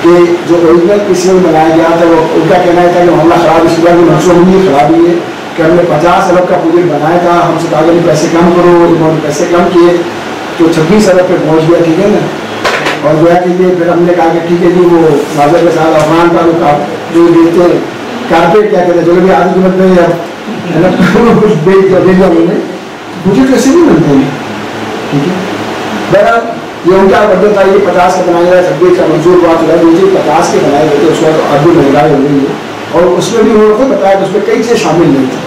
कि जो ओरिजिनल पीसीओ बनाया गया था वो उनका कहना था कि मामला ख़राब इस बार की मनसूबी खराबी है कि हमने 50 अरब का प्रोजेक्ट बनाया था, हमसे कहा कि पैसे कम करो, उन्होंने पैसे कम किए तो 26 अरब पे पहुँच गया, ठीक है ना। और गोया के लिए फिर हमने कहा कि ठीक है जी वो नाज़र के साथ अफगान का जो देते हैं कारपेट क्या कहते हैं चलो भी आधी कीमत में है ना कुछ बेच दिया उन्होंने, मुझे कैसे नहीं बनते हैं, ठीक है। बहरहाल ये उनका बदल था, ये 50 का बनाया गया, 26 का मंजूर बात हो रहा है, 50 के बनाए गए थे उस वक्त अब भी महंगाई हो गई है और उसमें भी उन्होंने खुद बताया कि उसमें कई चीज़ें शामिल नहीं थी।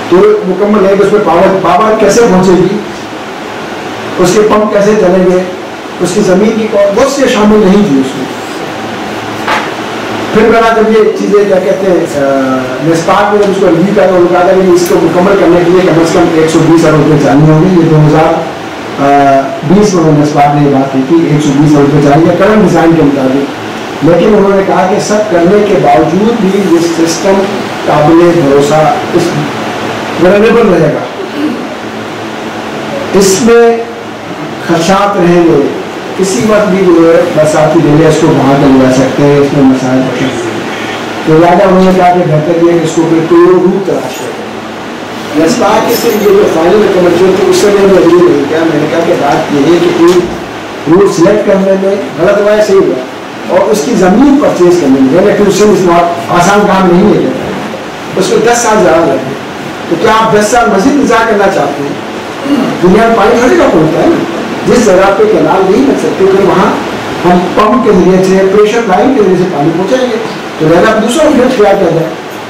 तो मुकम्मल है कि उसमें पावर कैसे पहुँचेगी, उसके पंप कैसे चलेंगे, उसकी ज़मीन की बहुत से शामिल नहीं थी उसमें। फिर बना जब ये चीज़ें क्या कहते हैं नेस्पाक में जब उसको रिव्यू किया तो कहा था कि इसको मुकम्मल करने के लिए कम से कम 120 अरब रुपये चाहिए होंगे। ये 2020 में नेस्पाक ने ये बात की थी 120 अरब रुपये चाहिए करंट डिज़ाइन के मुताबिक। लेकिन उन्होंने कहा कि सब करने के बावजूद भी ये सिस्टम काबिल भरोसा वनरेबल रहेगा, इसमें खदशात रहेंगे, किसी वक्त भी जो है बरसाती डेले इसको वहाँ कर जा सकते हैं, इसमें मसाइल हो सकते हैं। तो राजा उन्होंने कहा कि बेहतर ये है कि इसको फिर कोई रूट तलाश करें। नेस्पाक से ये जो फाइनल कमर्शियल थी उससे मैंने अग्री नहीं किया। मैंने कहा कि बात ये है कि एक रूट सिलेक्ट करने में गलत हुआ है, सही हुआ, और उसकी ज़मीन परचेज करने में मैंने फिर उससे आसान काम नहीं है, उसको 10 साल ज़्यादा लगे। तो क्या आप 10 साल मज़ीद इंतजार करना चाहते हैं? दुनिया में पानी हर जगह पहुँचता है ना, जिस जगह पे कैनाल नहीं बन सकते फिर वहाँ हम पंप के जरिए से प्रेशर लाइन के जरिए से पानी पहुँचाएंगे। तो लहरा दूसरा ऑप्शन किया जाए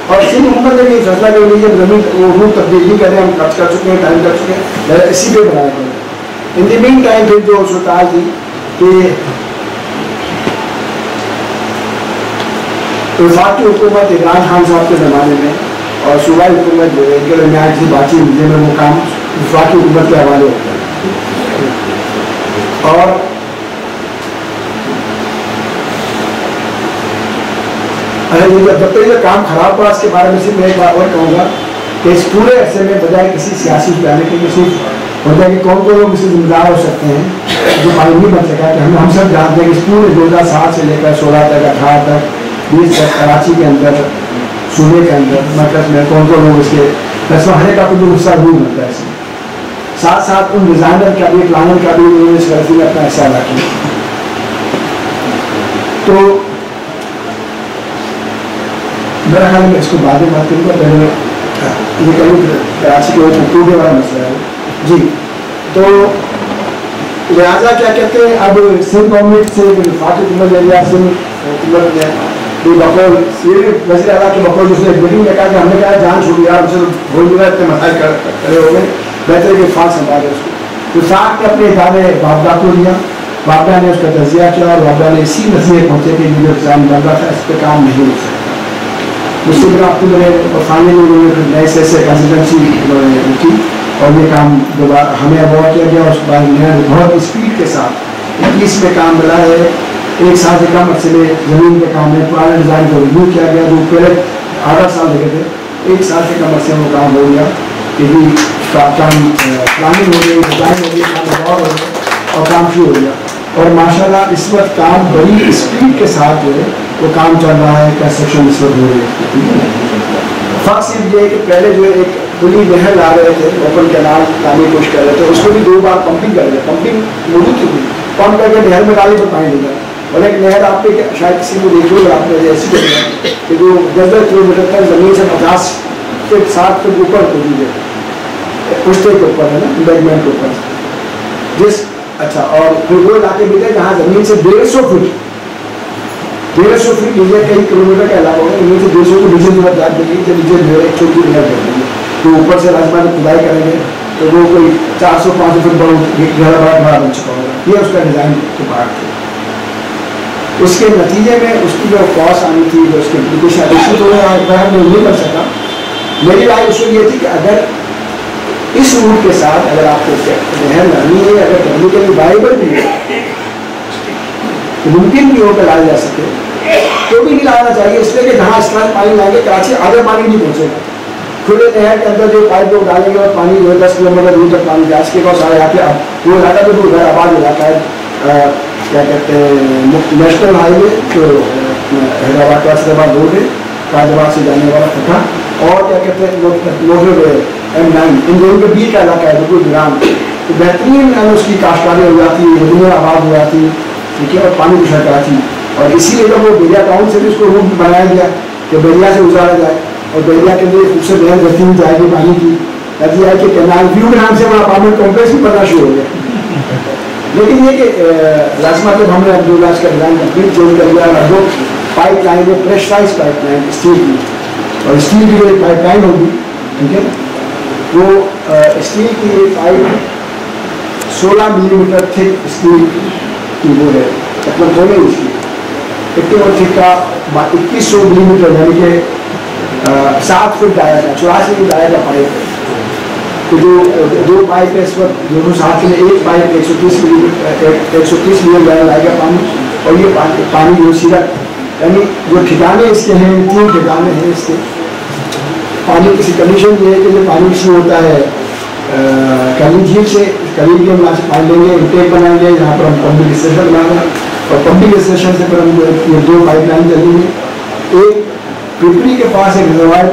और सिंध हुकूमत ने भी फैसला कर लिया जमीन वो रूट तब्दीली करें, हम खर्च कर चुके हैं, टाइम कर चुके हैं, लहरा इसी पे बनाया गया। इन द मीन टाइम फिर जो सूरत थी कि वफाकी हुकूमत इमरान खान साहब के ज़माने में और सूबाई हुकूमत जो है इनके दरमियान की बातचीत में वो काम वफाकी हुकूमत के हवाले होता है। और अरे जब तक ये काम खराब हुआ इसके बारे में सिर्फ मैं एक बात और कहूँगा कि इस पूरे अरसे में बजाय किसी सियासी जाने के लिए सिर्फ होता है कि कौन कौन लोग इससे जिम्मेदार हो सकते हैं जो पानी नहीं बन सका। कि हम सब जानते हैं कि पूरे 2007 से लेकर 16 तक 18 तक 20 तक कराची के अंदर सूबे के अंदर मरकज में कौन कौन लोग इसके दसवां का कुछ हिस्सा नहीं बनता है इसमें। साथ साथ उन डिज़ाइनर का भी प्लानर का भी उन्होंने इस गलती में अपना हिस्सा रखा। तो मेरा ख्याल में इसको बाद में बात करूँगा, पहले ये कहीं कराची के टूटने वाला मसला है जी। तो लिहाजा क्या कहते हैं, अब सिंध गवर्नमेंट से फातिल एरिया सिंध बकौल वज़ीर आला के बकौल उसने एक मीटिंग में कहा कि हमने कहा जान छूट गया, हमसे भूल गया, इतने मसाइल खड़े हो गए, बेहतर कि फाल संभाले उसको। तो साथ ने अपने इदारे बाबा को लिया, बाबा ने उसका तजिया किया और बाबा ने इसी नतीजे पहुँचे कि जो एग्जाम बन रहा था इस पर काम नहीं हो सकता। उससे फिर आपको मेरे फाइनली उन्होंने नए से कंसल्टेंसी की और ये काम दोबारा हमें अवॉर्ड किया गया। उसके बाद नया बहुत स्पीड के साथ 21 में काम मिला है। एक साल से कम अर्से में ज़मीन पे काम है, पुराने डिज़ाइन को रिव्यू किया गया, जो पहले 8 साल लगे थे 1 साल से कम अर्से में वो काम हो गया। क्योंकि काम प्लानिंग हो गई, डिज़ाइन हो गई, काम और हो गया और काम शुरू हो गया। और माशाल्लाह इस वक्त काम बड़ी स्पीड के साथ जो है वो काम चल रहा है, कंस्ट्रक्शन इस वक्त हो रही है। फर्क सिर्फ ये है कि पहले जो है एक खुली नहर ला रहे थे, ओपन कैनाल लाने की कोशिश कर रहे थे, उसको भी 2 बार पंपिंग कर रहे थे। पंपिंग मौजूद थी, पंप करके नहर में डाली तो पानी देगा। और एक नहर आप पे शायद किसी को देखी होगी आपने ऐसी कि जो 10-10 किलोमीटर तक ज़मीन से 50 से 60 फुट ऊपर पहुँची है, पुश्ते के ऊपर है ना, एम्बेडमेंट के ऊपर जिस अच्छा। और फिर वो इलाके भी थे जहाँ ज़मीन से 150 फुट नीचे कई किलोमीटर का इलाका होगा, इनमें से 150 फुट नीचे जो जात देंगे तो नीचे जो है एक छोटी नहर कर देंगे। तो ऊपर से राजमा में खुदाई करेंगे तो वो कोई 400-500 फुट बड़ा बन चुका होगा। ये उसका डिज़ाइन के पार्ट थे। उसके नतीजे में उसकी जो कॉस्ट आनी थी, जो उसके एप्लीकेशन तो नहीं कर सका। मेरी राय उसमें ये थी कि अगर इस रूट के साथ अगर आपको नहर लानी है, अगर टेक्निकली वाइबल भी है, मुमकिन भी हो कर लाया जा सके तो भी नहीं लाना चाहिए। इसलिए कि जहाँ इस तरह पानी लाएंगे कराची आगे पानी नहीं पहुँचेगा। खुले नहर के अंदर जो पाइप लोग डालेंगे और पानी जो 10 किलोमीटर दूर तक पानी जा सके। और सारे यहाँ पे वो इलाका तो दूर आबाद इलाका है, क्या कहते हैं नेशनल हाईवे जो हैदराबाद का हैदराबाद रोड है, गाजियाबाद से जाने वाला पता, और क्या कहते हैं मोटरवे M9, इन दोनों के बीच का इलाका है बिल्कुल वीरान। तो बेहतरीन उसकी काश्तकारी हो जाती है, दुनिया आबाद हो जाती है, ठीक है, और पानी की कराची। और इसीलिए जब वो बेरिया टाउन से भी उसको रूट बनाया गया कि बेरिया से गुजारा जाए और बेरिया के लिए खूबसूरत नहर गति में जाएगी पानी की। नदी आई कि कैनाल व्यू के नाम से वहाँ अपार्टमेंट कॉम्प्लेक्स भी बनना शुरू हो गया। लेकिन ये कि लाजमा जब हमने अब्दुल्ला का डिज़ाइन कंप्लीट चेंज कर दिया, लगभग पाइप लाइन है प्रेशराइज पाइप लाइन स्टील की, और स्टील की जो पाइप लाइन होगी, ठीक है, वो स्टील की पाइप 16 मिलीमीटर थिक स्टील की वो है, मतलब दोनों उसकी 81 थिक का 2100 मिलीमीटर यानी कि 7 फुट डाया था, 84 फुट डाया था पाइप है। तो जो 2 पाइप है इस वक्त दोनों साथ में, एक पाइप 130 मिलियन गैलन लाएगा पानी, और ये पानी जो सीधा यानी जो ठिकाने इसके हैं 3 ठिकाने हैं इसके। पानी की कंडीशन ये है कि जो पानी शुरू होता है कली झील से, कली के हम से पानी लेंगे, इंटेक बनाएंगे, यहाँ पर हम पंपिंग स्टेशन बनाएंगे, और पंपिंग स्टेशन से फिर हम ये 2 पाइपलाइन चलेंगे। एक पिपरी के पास एक रिजर्वायर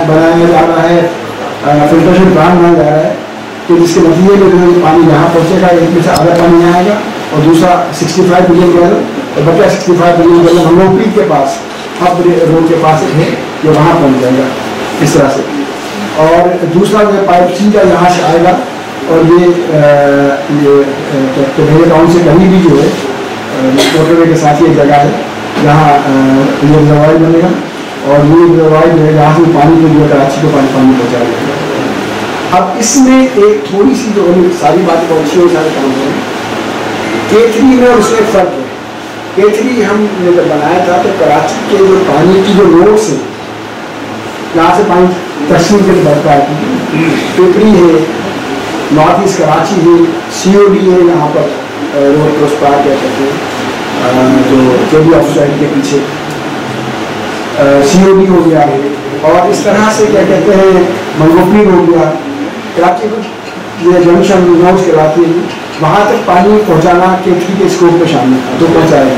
बनाया जा रहा है, फिल्ट्रेशन प्लांट बनाया जा रहा है, तो जिसके नतीजे में पानी यहाँ पहुँचेगा, एक में से आधा पानी यहाँ आएगा और दूसरा 65 मिलियन गैलन, और बचा 65 मिलियन गैलन हम लोग पीक के पास हब रोड के पास है, ये वहाँ पहुँच जाएगा इस तरह से। और दूसरा जो पाइप सीधा यहाँ से आएगा, और ये टाउन से कहीं भी जो है मोटरवे के साथ ही एक जगह है जहाँ ये रिजर्वायर बनेगा, और ये रिजर्वायर जो है जहाँ से पानी को जो कराची को पानी पहुँचा जाएगा। अब इसमें एक थोड़ी सी जो सारी बातें पहुँची है, सारे काम हैं K3 में, उसमें फ़र्क है। K3 हमने जब बनाया था तो कराची के जो पानी की जो रोड्स है यहाँ से पानी तस्वीर के लिए बढ़ता है, पिपरी है, नॉर्थ ईस्ट कराची है, COD है यहाँ पर रोड क्रॉस पार क्या कहते हैं जो KB ऑफिस के पीछे COD हो गया है, और इस तरह से क्या कहते हैं मंगोपी हो गया। कराची कुछ ये जंक्शन नोज कहलाती है, वहाँ तक पानी पहुँचाना K3 के स्कोप में शामिल था, तो पहुँचाएगा।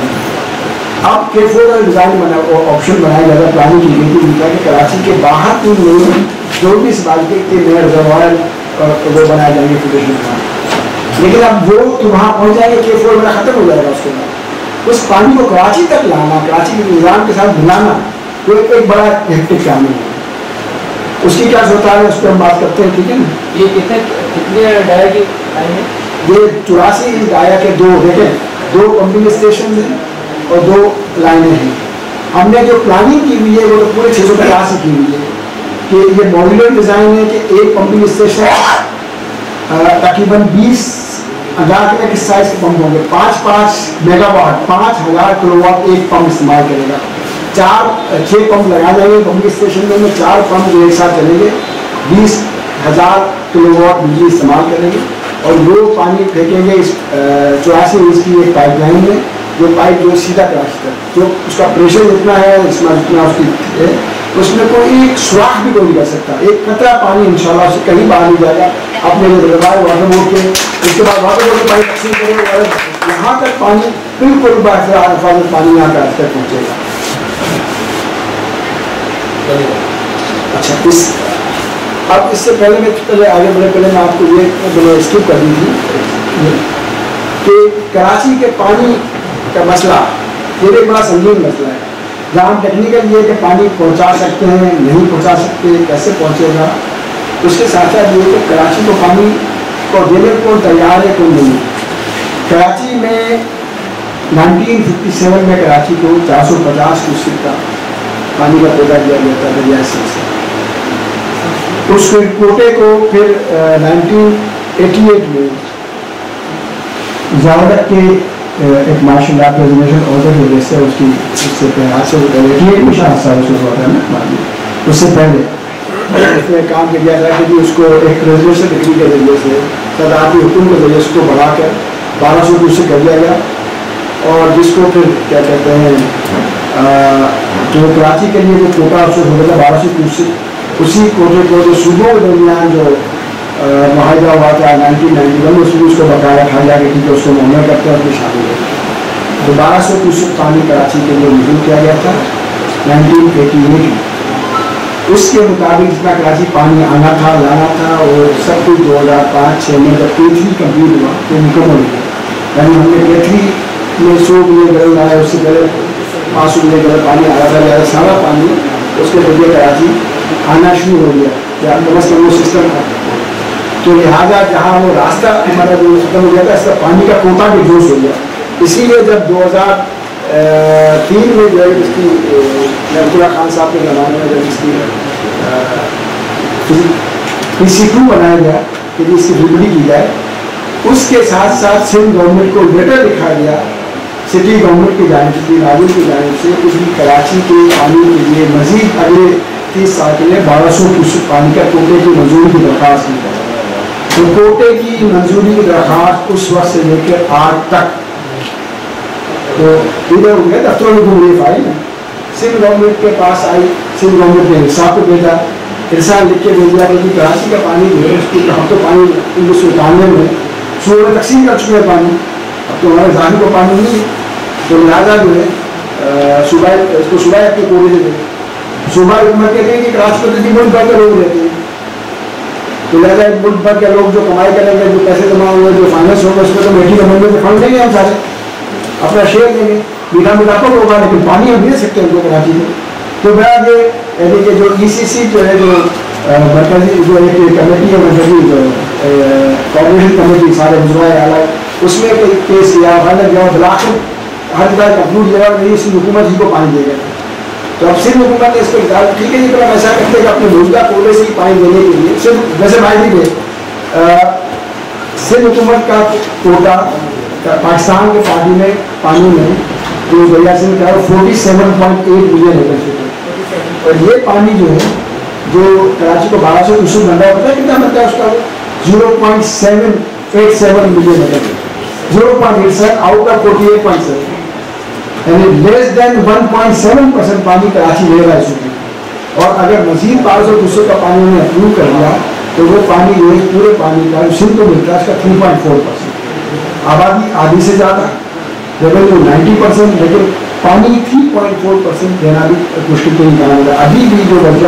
अब K4 का डिज़ाइन बना, ऑप्शन बनाया गया था, प्लानिंग की गई थी कि कराची के बाहर 3 मिलियन 24 बाल्टी के नए रिजर्वायर वो बनाए जाएंगे फिल्ट्रेशन प्लांट। लेकिन अब वो तो वहाँ पहुँच जाएंगे, K4 मेरा खत्म हो जाएगा। उसके बाद उस पानी को कराची तक लाना, कराची के निज़ाम के साथ मिलाना, वो एक बड़ा हेक्टिक काम है। उसकी क्या होता है, उस पर हम बात करते हैं, ठीक है ना। ये कितने डाया की टाइम है? ये 84 डाया के 2 देखें, 2 पंपिंग स्टेशन हैं और 2 लाइनें हैं। हमने जो प्लानिंग की हुई है वो तो पूरे 650 की हुई है कि ये मॉड्यूलर डिज़ाइन है कि एक पंपिंग स्टेशन तकरीबन 20,000 के साइज के पंप होंगे, 5-5 मेगावाट 5000 किलोवाट एक पंप इस्तेमाल करेगा। 4-6 पंप लगा जाएंगे पंपिंग स्टेशन में, 4 पंप जो एक साथ चलेंगे 20,000 किलोवाट बिजली इस्तेमाल करेंगे और वो पानी फेंकेंगे इस 84 इंच की एक पाइपलाइन में, जो पाइप जो सीधा कराची तक, जो उसका प्रेशर जितना है इसमें जितना उसकी है, उसमें कोई एक सुराख भी कोई नहीं कर सकता। एक कतरा पानी इंशाल्लाह उससे कहीं बाहर नहीं जाएगा अपने रिजर्वायर वाटर बोर्ड के। उसके बाद वाटर बोर्ड पाइप तकसीम करेंगे, यहाँ तक पानी बिल्कुल बाहिफाजत पानी यहाँ का तक पहुँचेगा। अच्छा, अब इससे पहले मैं पहले आगे बढ़े पहले मैं आपको ये मैंने स्किप कर दी थी कि कराची के पानी का मसला ये भी बड़ा संगीन मसला है, जहाँ हम टेक्निकल ये कि पानी पहुँचा सकते हैं, नहीं पहुँचा सकते, कैसे पहुँचेगा। उसके साथ साथ ये कि कराची को पानी को देने को तैयार है कोई नहीं। कराची में 1957 में कराची को 450 क्यूसेक का पानी का कोटा दिया गया था दरिया से। उस कोटे को फिर 1988 में ज़ावरत के एक मार्शल लॉ प्रेजनेशन ऑर्डर की वजह से उससे हादसे में हादसा हुआ था ना, उससे पहले उसने काम किया था कि उसको एक प्रेजनेशन डिग्री के जरिए से सदारती हुक्म के जरिए उसको बढ़ाकर 1200 क्यूसेक कर दिया गया, और जिसको फिर क्या कहते हैं जो कराची के लिए जो कोटा उसको हो गया 1200 क्यूसेक, उसी कोटे को जो सूबों के दरमियान जो मुआहदा हुआ था 1991 में, उसमें उसको बकाया रखा गया कि ठीक है उसको मुहम्मद करते हैं उसमें शामिल है। 1200 क्यूसेक पानी कराची के लिए मंजूर किया गया था 1988 में। उसके मुताबिक जितना कराची पानी आना था लाना था और सब कुछ 2005-06 में जब K3 कम्प्लीट हुआ तो मुकम्मल हुआ। यानी हमने K3 में 100 मिलियन गैलन लाया, उससे पहले 500 मिलियन गैलन पानी आ रहा था, सारा पानी उसके जरिए कराची आना शुरू हो गया, या कम से कम वो सिस्टम था। तो लिहाजा जहाँ वो रास्ता हमारा जो खत्म हो गया था, इसका पानी का कोटा भी जोश हो गया। इसीलिए जब 2003 में जो है इसकी नरपुरा खान साहब के ज़माने में जब इसकी PC2 बनाया गया कि इसकी रिकवरी की जाए, उसके साथ साथ सिंध गवर्नमेंट को लेटर लिखा गया सिटी गवर्नमेंट की जानिब से, नाजिम की जानिब से, कि कराची के पानी के लिए मजीद अगले 30 साल के लिए 1200 क्यूसेक पानी का कोटे की मंजूरी की दरख्वास्त की। तो कोटे की मंजूरी की दरख्वास्त उस वक्त से लेकर आज तक तो इधर हो गया, दफ्तरों में घूम रही फाइल सिंध गवर्नमेंट के पास आई, सिंध गवर्नमेंट ने इरसा को भेजा, इरसा लिख के भेज दिया कि कराची का पानी जो है उसकी हम तो पानी 1991 में सूबे में तकसीम कर चुके हैं पानी, अब तो हमारे जाहिर को पानी नहीं, तो लिहाजा जो है इसको सुबह अपने कोटे से दें। सुबह हुकूमत कहते हैं कि कराची में तो मुल्क भर के लोग रहते हैं, तो लिहाजा मुल्क भर के लोग जो कमाई करेंगे, जो पैसे जमा होंगे, जो फाइनेंस होगा, उसमें तो मेटी गवर्नमेंट में फंड देंगे, हम सारे अपना शेयर देंगे, मीठा मीठा तो होगा, लेकिन पानी हम दे सकते हैं उनको कराची में। तो मेरा ये यानी कि जो ECC जो है, जो मरकजी जो एक कमेटी है, मरकजी जो कॉर्पोरेशन कमेटी सारे गुजराए आला, उसमें कोई केस या हर जगह बिलाखिर हर जगह कंक्लूड जगह नहीं, इसी हुकूमत ही को पानी देगा। तो अब सिर्फ हुकूमत ने इसको निकाल, ठीक है, ये तो हम ऐसा करते हैं कि अपने मौजूदा कोटे से ही पानी देने के लिए सिर्फ वैसे भाई भी सिर्फ हुकूमत का कोटा पाकिस्तान के पानी में जो दरिया सिंध का 47.8 मिलियन एकड़, और ये पानी जो है जो कराची को 1200 क्यूसेक बन रहा है, पता है कितना बनता है उसका? 0.787 मिलियन एकड़, 0.87 आउट ऑफ 48.7, यानी लेस देन 1.7% पानी कराची ले रहा है इसमें। और अगर मजीद 1200 क्यूसेक का पानी उन्हें अप्रूव कर दिया तो वो पानी जो है पूरे पानी का सिंध को मिलता है उसका 3.4%, आबादी आधी से ज़्यादा, रेवेन्यू 90%, लेकिन पानी 3.4% देना भी मुश्किल तो नहीं काम होता। अभी भी जो वज़ीर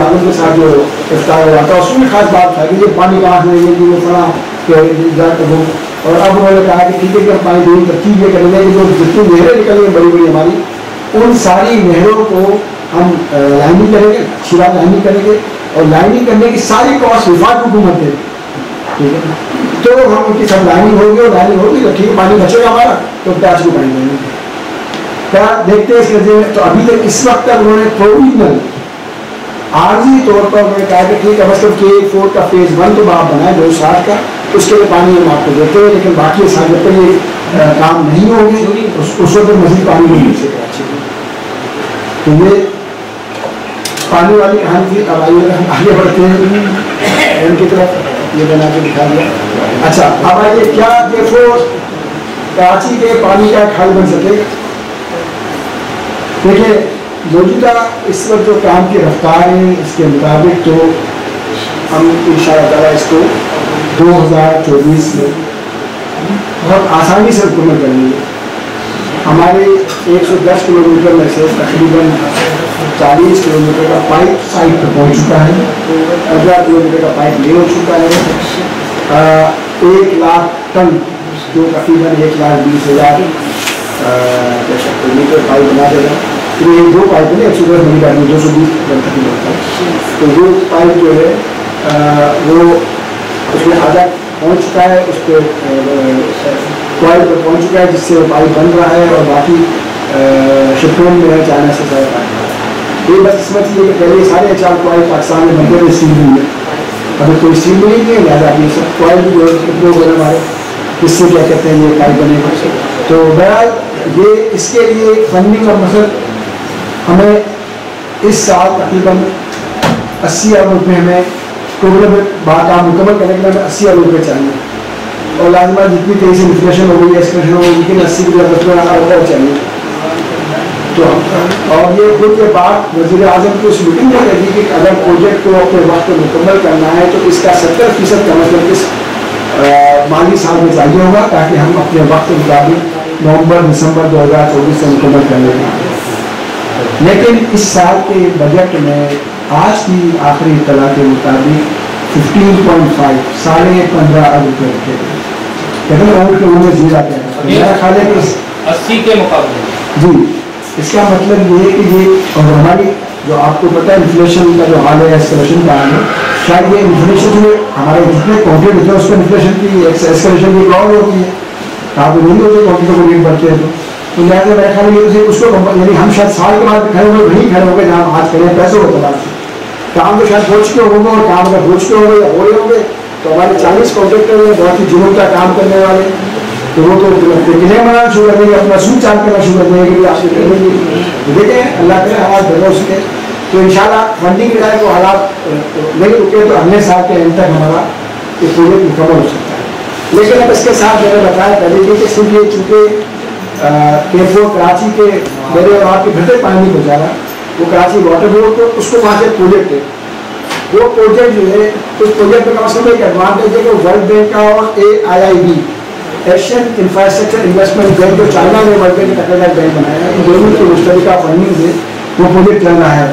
आज़म के साथ जो इफ्तार हुआ था उसमें खास बात था कि ये पानी कहाँ से लेंगे कि वो फला के वो, और अब उन्होंने कहा कि ठीक है कि हम पानी देने तरकीब ये करेंगे कि जो जितनी नहरें निकली हैं बड़ी बड़ी हमारी, उन सारी नहरों को हम लाइनिंग करेंगे, अच्छी बात लाइनिंग करेंगे, और लाइनिंग करने की सारी कॉस्ट विफाक हुकूमत देगी, ठीक है। तो हम उनकी सब लाइनिंग होगी, और लाइनिंग होगी तो ठीक है पानी बचेगा हमारा, तो प्याज को पानी देंगे। क्या देखते हैं इस नतीजे में, तो अभी तक इस वक्त तक उन्होंने प्रोविजनल आर्जी तौर पर उन्होंने कहा कि ठीक है बस K4 का फेज़ 1 तो आप बनाए 2060 का, उसके लिए पानी हम आपको देते हैं, लेकिन बाकी साल जब तक ये काम नहीं होंगे उस वक्त मजीद पानी नहीं मिल सकेगा अच्छे से। तो ये पानी वाली कहानी थी। अब आइए हम आगे बढ़ते हैं इनकी तरफ, ये बना के दिखा दिया। अच्छा, अब आइए क्या K4 कराची के पानी का एक हल बन सके। देखिए मौजूदा इस वक्त जो काम की रफ्तार है इसके मुताबिक तो हम इंशाअल्लाह इसको 2024 में बहुत आसानी से मुकम्मल कर लेंगे। हमारे 110 किलोमीटर में से तकरीबन 40 किलोमीटर का पाइप साइट पर पहुंच चुका है, 15 किलोमीटर का पाइप ले हो चुका है, 1 लाख टन जो तकरीबन 1,20,000 मीटर पाइप बना देगा। तो ये 2 पाइप है, 110 बड़ी गाड़ी 220 तकरीबन होता है, तो वो पाइप जो है वो उसमें आधा पहुँच चुका है, उस पर कॉइल पर पहुँच चुका है जिससे वो पाइप बन रहा है, और बाकी शिपमेंट में है चाइना से सारा पाइप। ये बस इसमें थी कि पहले सारे 4 कॉइल पाकिस्तान में बनते थे स्टील में, अभी कोई स्टील में नहीं है, लिहाजा ये सब कॉइल भी जो उपयोग होने वाले इससे क्या कहते हैं ये पाइप बनेगा। तो बहरहाल ये इसके लिए फंडिंग का मसला हमें इस साल तकरीबन 80 अरब रुपये हमें टोटल काम मुकम्मल करने के लिए हमें 80 अरब रुपये चाहिए, और लाजमा जितनी तेजी से इन्फ्लेशन हो गई एक्सप्रेशन हो गई लेकिन 80 अरब और चाहिए। तो और ये खुद के बाद वज़ीर आज़म की उस मीटिंग में लगी कि अगर प्रोजेक्ट को अपने वक्त में मुकम्मल करना है तो इसका 70% का मतलब इस माली साल में चाहिए होगा, ताकि हम अपने वक्त के मुताबिक नवंबर-दिसंबर 2024 से मुकम्मल कर लेंगे। लेकिन इस साल के बजट में आज की आखिरी इत्तला के मुताबिक 15.5 15.5 अरब रुपये रखे गए, कहते हैं और के उन्होंने जीरा किया मेरा ख्याल है कि 80 के मुकाबले जी। इसका मतलब ये है कि ये और हमारी जो आपको पता है इन्फ्लेशन का जो हाल है, एस्केलेशन का हाल है, शायद ये इन्फ्लेशन में हमारे जितने कॉन्ट्रेक्ट होते हैं उस पर इन्फ्लेशन की एस्केलेशन की प्रॉब्लम होती है, कहाँ पर नहीं होते कॉन्ट्रेक्ट को रेट बढ़ते हैं। तो लिहाजा मेरे ख्याल ये उसको यानी हम शायद साल के बाद खड़े हुए वहीं खड़े हो गए जहाँ आज खड़े पैसों के बाद काम तो शायद हो चुके होंगे, और काम अगर हो चुके होंगे या हो रहे होंगे तो हमारे 40 कॉन्ट्रेक्टर हैं बहुत ही जुनून का काम करने वाले, तो वो तो किले बनाना शुरू कर देंगे, अपना सूट चाल करना शुरू कर देंगे कि आपसे करेंगे। देखें अल्लाह करे हालात बदल हो सके तो इंशाल्लाह फंडिंग के जाए तो हालात नहीं रुके तो अगले साल के एंड तक हमारा ये प्रोजेक्ट मुकम्मल हो सकता है। लेकिन अब इसके साथ मैंने बताया पहले कि चूँकि K4 कराची के मेरे और आपके घर तक पानी नहीं पहुँचा रहा, वो कराची वाटर बोर्ड को उसको वहाँ से प्रोजेक्ट है, वो प्रोजेक्ट जो है उस प्रोजेक्ट में कम से कम एक एडवांटेज है कि वर्ल्ड बैंक का और AIIB Asian infrastructure investment bank जो चाइना ने वर्ल्ड बैंक टक्कर बैंक बनाया है, इन दोनों की मुश्तरका फंडिंग से वो प्रोजेक्ट चल रहा है,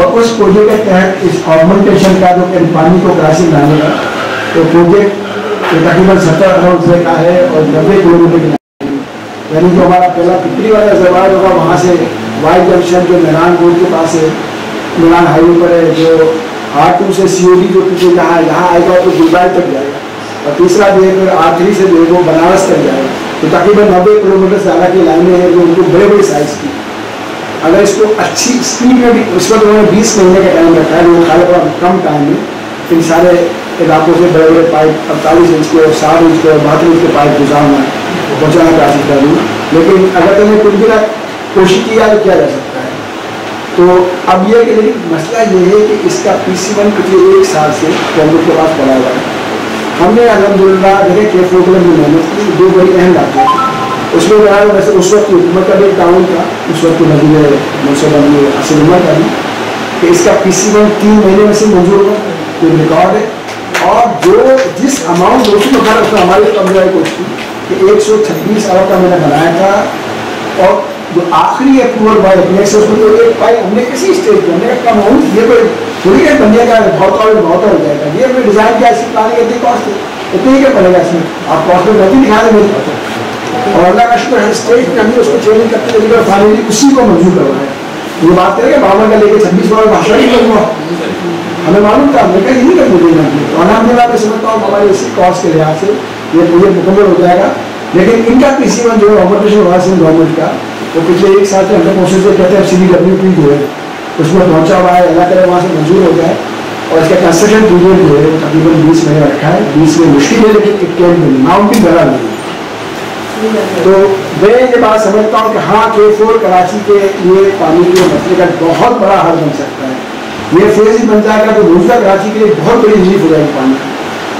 और उस प्रोजेक्ट के तहत इस ऑगमेंटेशन का जो पानी को कराची में लाने का तो प्रोजेक्ट तकरीबन 70 अरब रुपये का है, और 90 किलोमीटर की यानी जो हमारा पहला पिपरी वाला रिजर्वायर होगा वहाँ से वाई जंक्शन जो मेरान रोड के पास है, मेरान हाईवे पर है, जो R2 से COD जो पिछले यहाँ आएगा तो दुबई तक जाएगा, और तीसरा जो है फिर R3 से जो है वो बनारस तक जाएगा। तो तकरीबन 90 किलोमीटर से ज़्यादा की लाइनें हैं जो उनको बड़े बड़े साइज़ की, अगर इसको अच्छी स्पीड में भी इस वक्त उन्होंने 20 महीने का टाइम रखा है, वो खाली बड़ा कम टाइम में इन सारे इलाकों से बड़े बड़े पाइप 48 इंच के और 60 इंच के और 72 इंच के पाइप गुजारना पहुँचाना कोशिश कर रही है। लेकिन अगर तुमने कुछ भी कोशिश किया तो किया जा सकता है। तो अब ये कि लेकिन मसला ये है कि इसका PC1 पिछले 1 साल से गवर्नमेंट के पास पड़ा हुआ है। हमने अल्हम्दुलिल्लाह जगह K4 में भी मेहनत की, 2 बड़ी अहम बातें उसमें मेरा वैसे उस वक्त की हुकूमत का भी ताउन था, उस वक्त वज़ीर मनसूबा असल उमर का भी, कि इसका PC1 3 महीने में से मंजूर हुआ, ریکارڈ ہے. اور جو جس اماؤنٹ دوسری مخالف ہماری کمزور ہے کچھ کہ 126 ارب کا میں نے بنایا تھا اور جو آخری اپروول بائی اپنے سے اس میں تو ایک پائی ہم نے کسی اسٹیج پہ ہم نے کم ہوں یہ کوئی تھوڑی کہ بننے کا بہت ہو جائے گا. یہ ہم نے ڈیزائن کیا ایسی پلاننگ اتنی کاسٹ اتنی کیا پڑے گا اس میں آپ کاسٹ میں غلطی دکھا دیں میری. اور اللہ کا شکر ہے اسٹیج پہ ہم نے اس کو چینج کرتے ہوئے فائنلی اسی کو منظور کروایا. یہ بات کریں کہ باون کا لے کے 26 والا بھاشا نہیں کروں ہمیں معلوم تھا ہم نے کہا یہی کرنے دینا اور الحمد للہ میں سمجھتا ہوں ہماری اسی کاسٹ کے لحاظ سے یہ پروجیکٹ مکمل ہو جائے گا. لیکن ان کا PC1 جو ہے آپریشن ہوا سندھ گورنمنٹ کا وہ پچھلے 1 سال سے انڈر پروسیس سے کہتے ہیں CBWP جو ہے اس میں پہنچا ہوا ہے. اللہ کرے وہاں سے منظور ہو جائے اور اس کا کنسٹرکشن پیریڈ جو ہے وہ تقریباً 20 مہینے رکھا ہے. 20 میں مشکل ہے لیکن اٹ کین بی ماؤنٹنگ بڑا نہیں. تو میں یہ بات سمجھتا ہوں کہ ہاں K4 کراچی کے یہ پانی کے مسئلے کا بہت بڑا حل بن سکتا ہے. یہ فیز ہی بن جائے گا تو دوسرا کراچی کے لیے بہت بڑی ریلیف ہو جائے گی پانی.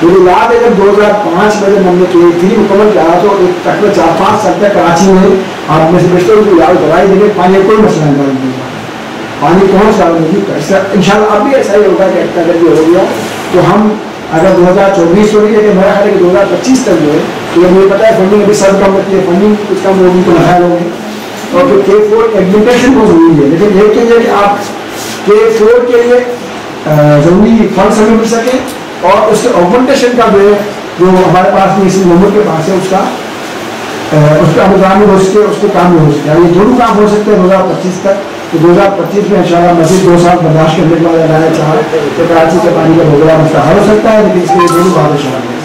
مجھے یاد ہے جب 2005 میں جب ہم نے K3 مکمل کیا تو تقریباً 4-5 سال تک کراچی میں آپ میں سے بیشتر کو یاد دوائی دیں گے پانی کوئی مسئلہ نہیں ہے. پانی پہنچ رہا ہے ان شاء اللہ. اب بھی ایسا ہی ہوگا کہ اگر یہ ہو گیا تو ہم اگر 2024 ہو گئی ہے کہ میرا خیال ہے کہ 2025 تک جو ہے تو مجھے پتا ہے فنڈنگ ابھی سب کم ہوتی ہے فنڈنگ کچھ کم ہوگی تو نظر ہوگی. اور جو K4 ایگمنٹیشن بہت ضروری ہے لیکن یہ کہ آپ K4 کے لیے ضروری فنڈس ہمیں مل سکے اور اس کے آگمنٹیشن کا جو ہے جو ہمارے پاس بھی اسی نمبر کے پاس ہے اس کا انتظام ہو سکے اس کے کام میں ہو سکے. یہ دونوں کام ہو سکتے ہیں 2025 تک. تو 2025 میں انشاءاللہ مزید 2 سال برداشت کرنے کے بعد اللہ چاہا کہ کراچی سے پانی کا بغیر مسئلہ حل ہو سکتا ہے لیکن اس کے لیے دونوں باتیں شامل ہیں.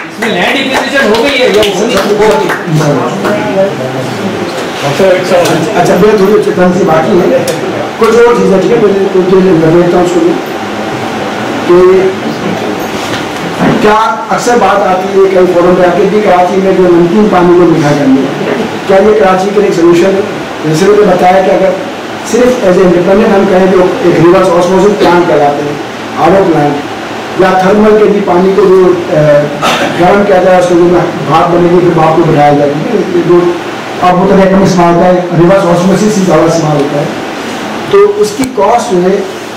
اس میں لینڈ ایکوزیشن ہو گئی ہے اچھا میں تھوڑی چکن سی باقی ہے کچھ اور چیزیں ٹھیک ہے میں کچھ دیکھتا ہوں اس کو کہ کیا اکثر بات آتی ہے کئی فورم پہ آتی ہے کہ کراچی میں جو نمکین پانی کو میٹھا کرنے کیا یہ کراچی کے ایک سولوشن ہے. جیسے میں نے بتایا کہ اگر صرف ایز اے انڈیپینڈنٹ ہم کہیں کہ ایک ریورس آسموسس پلانٹ کہلاتے ہیں RO پلانٹ یا تھرمل کے بھی پانی کو جو گرم کیا جائے اس کو جو بھاپ بنے گی پھر بھاپ کو بڑھایا جائے گا جو اب ہوتا ہے کم استعمال ہوتا ہے ریورس آسموسس ہی زیادہ استعمال ہوتا ہے. تو اس کی کاسٹ جو ہے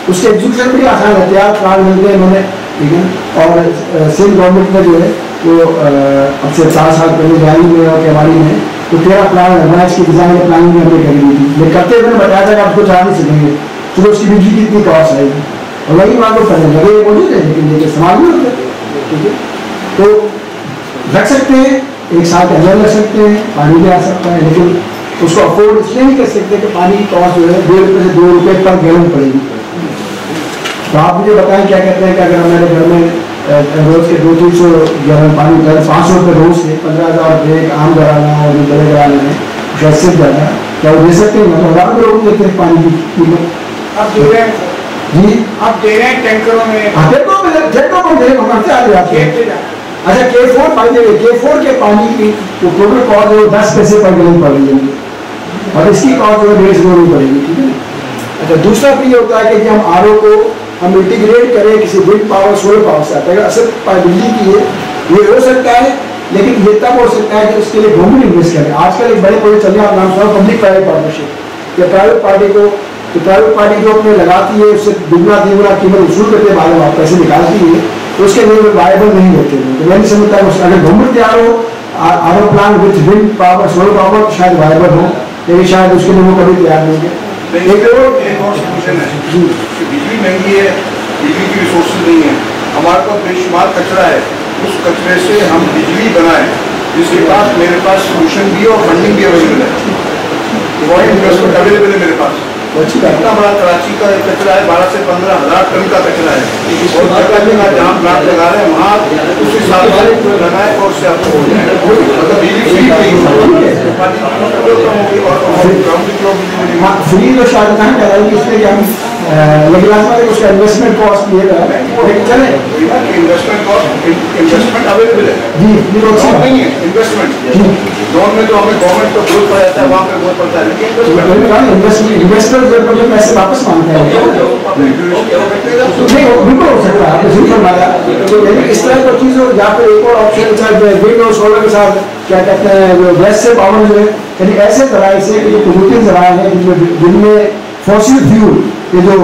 اس کے ایگزیکیوشن بڑی آسان رہتی ہے. آپ پلانٹ ملتے ہیں انہوں نے ٹھیک ہے اور سندھ گورنمنٹ میں جو ہے وہ اب سے 4 سال پہلے جاری میں اور کیواری میں تو 13 پلان ہے اس کی ڈیزائن پلاننگ بھی ہم نے کری ہوئی تھی. میں کرتے ہوئے بتایا تھا کہ آپ کو چلا نہیں سکیں گے چلو اس کی بجلی کی اتنی کاسٹ آئے گی اور وہی وہاں کو پڑھنے لگے یہ موجود ہے لیکن یہ استعمال نہیں ہوتے. ٹھیک ہے تو رکھ سکتے ہیں 1 سال کے اندر رکھ سکتے ہیں پانی بھی آ سکتا ہے لیکن اس کو افورڈ اس لیے نہیں کر سکتے کہ پانی کی کاسٹ جو ہے 2 روپے سے 2 روپے پر گیلن پڑے گی. تو آپ مجھے بتائیں کیا کہتے ہیں کہ اگر ہمارے گھر میں روز کے 200-300 گیلن پانی 500 روپے روز سے 15,000 ایک عام گھرانا اور بڑے گھرانے میں شاید سے زیادہ کیا وہ دے سکتے ہیں. مطلب ہزار روپے لوگ دیتے ہیں پانی کی قیمت آپ دے رہے ہیں جی آپ دے رہے ہیں ٹینکروں میں ٹینکروں کو دے ہمارے آ جاتے ہیں. اچھا K4 پانی K4 کے پانی کی جو ٹوٹل کاسٹ ہے وہ 10 پیسے پر گیلن پڑ رہی ہے اور اس کی کاسٹ جو ہے 150 روپے پڑے گی. ٹھیک ہے. اچھا دوسرا پھر یہ ہوتا ہے کہ جب ہم RO کو ہم انٹیگریٹ کریں کسی ونڈ پاور سولر پاور سے آتا ہے. اگر اصل بجلی کی ہے یہ ہو سکتا ہے لیکن یہ تب ہو سکتا ہے کہ اس کے لیے گورنمنٹ انویسٹ کرے. آج کل ایک بڑے پروجیکٹ چل رہا ہے نام سنا پبلک پرائیویٹ پارٹنرشپ. یہ پرائیویٹ پارٹی جو اپنے لگاتی ہے اس سے دگنا تیگنا قیمت وصول کرتے ہیں بعد میں پیسے نکالتی ہے تو اس کے لیے وائبل نہیں ہوتے ہیں. تو میں نہیں سمجھتا ہے اگر گورنمنٹ تیار ہو RO plant with wind power solar power شاید وائبل ہو لیکن شاید اس کے لیے وہ کبھی تیار نہیں ہے. ایک اور سولوشن ہے کہ بجلی مہنگی ہے بجلی کی ریسورسز نہیں ہے ہمارے پاس بے شمار کچرا ہے اس کچرے سے ہم بجلی بنائیں جس کے پاس میرے پاس سولوشن بھی اور فنڈنگ بھی اویلیبل ہے وہ انویسٹمنٹ اویلیبل ہے میرے پاس. اتنا بڑا کراچی کا کچرا ہے 12 سے 15 ہزار ٹن کا کچرا ہے اور جہاں پلانٹ لگا رہے ہیں وہاں اس حساب سے لگائے اور اس سے آپ کو ہو جائے مطلب بجلی فری فری تو شاید کہاں کہہ رہا ہے اس میں ہم لیکن اس کا انویسٹمنٹ کاسٹ یہ لیکن چلے انویسٹمنٹ اویلیبل ہے جی نہیں ہے انویسٹمنٹ لون میں تو ہمیں گورنمنٹ کو بہت پڑ جاتا ہے وہاں پہ بہت پڑتا ہے لیکن انویسٹر پیسے واپس مانگتے ہیں بالکل ہو سکتا ہے اس طرح کی چیز ہو یا پھر ایک اور آپشن ونڈ اور سولر کے ساتھ کیا کہتے ہیں جو گیس سے پاور جو ہے یعنی ایسے ذرائع سے جو قدرتی ذرائع ہیں جن میں فوسل فیول یہ جو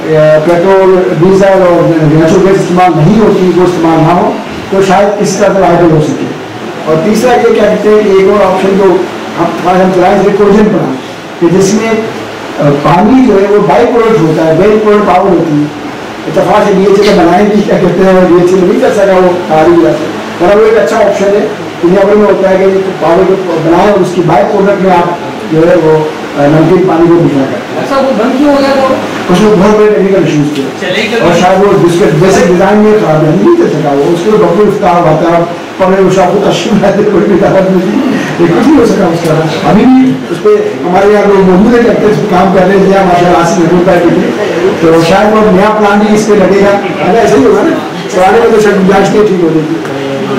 पेट्रोल डीजल और नेचुरल गैस इस्तेमाल नहीं होती, वो इस्तेमाल ना हो तो शायद किस तरह से आइडल हो सके। और तीसरा ये क्या कहते हैं कि एक और ऑप्शन जो हम चलाएं कोजन बनाएं कि जिसमें पानी जो है वो बाई प्रोडक्ट होता है, बाई प्रोडक्ट पावर होती है। इतफाक से DHA का बनाए भी क्या कहते हैं DHA नहीं कर सका वो खारी जाते हैं, वो एक अच्छा ऑप्शन है। दुनिया भर में होता है कि पावर को बनाए और उसकी बाई प्रोडक्ट में आप जो है वो नमकीन पानी को मिला करते हैं। ऐसा वो बंद क्यों हो गया? तो उसमें बहुत बड़े टेक्निकल इशूज थे और शायद वो बेसिक डिजाइन में खराब नहीं कर सका वो, उसके डॉक्टर इफ्तार हुआ था पढ़े वो शायद तशरीफ लाते कोई भी दावत नहीं थी, कुछ नहीं हो सका उसका। अभी भी उस पर हमारे यहाँ लोग मौजूद है करते उस पर काम कर रहे थे माशा आसिफ महमूद भाई थे, तो शायद वो नया प्लान भी इस पर लगेगा। अगर ऐसा ही होगा ना पुराने में तो शायद गुंजाइश नहीं ठीक हो जाएगी,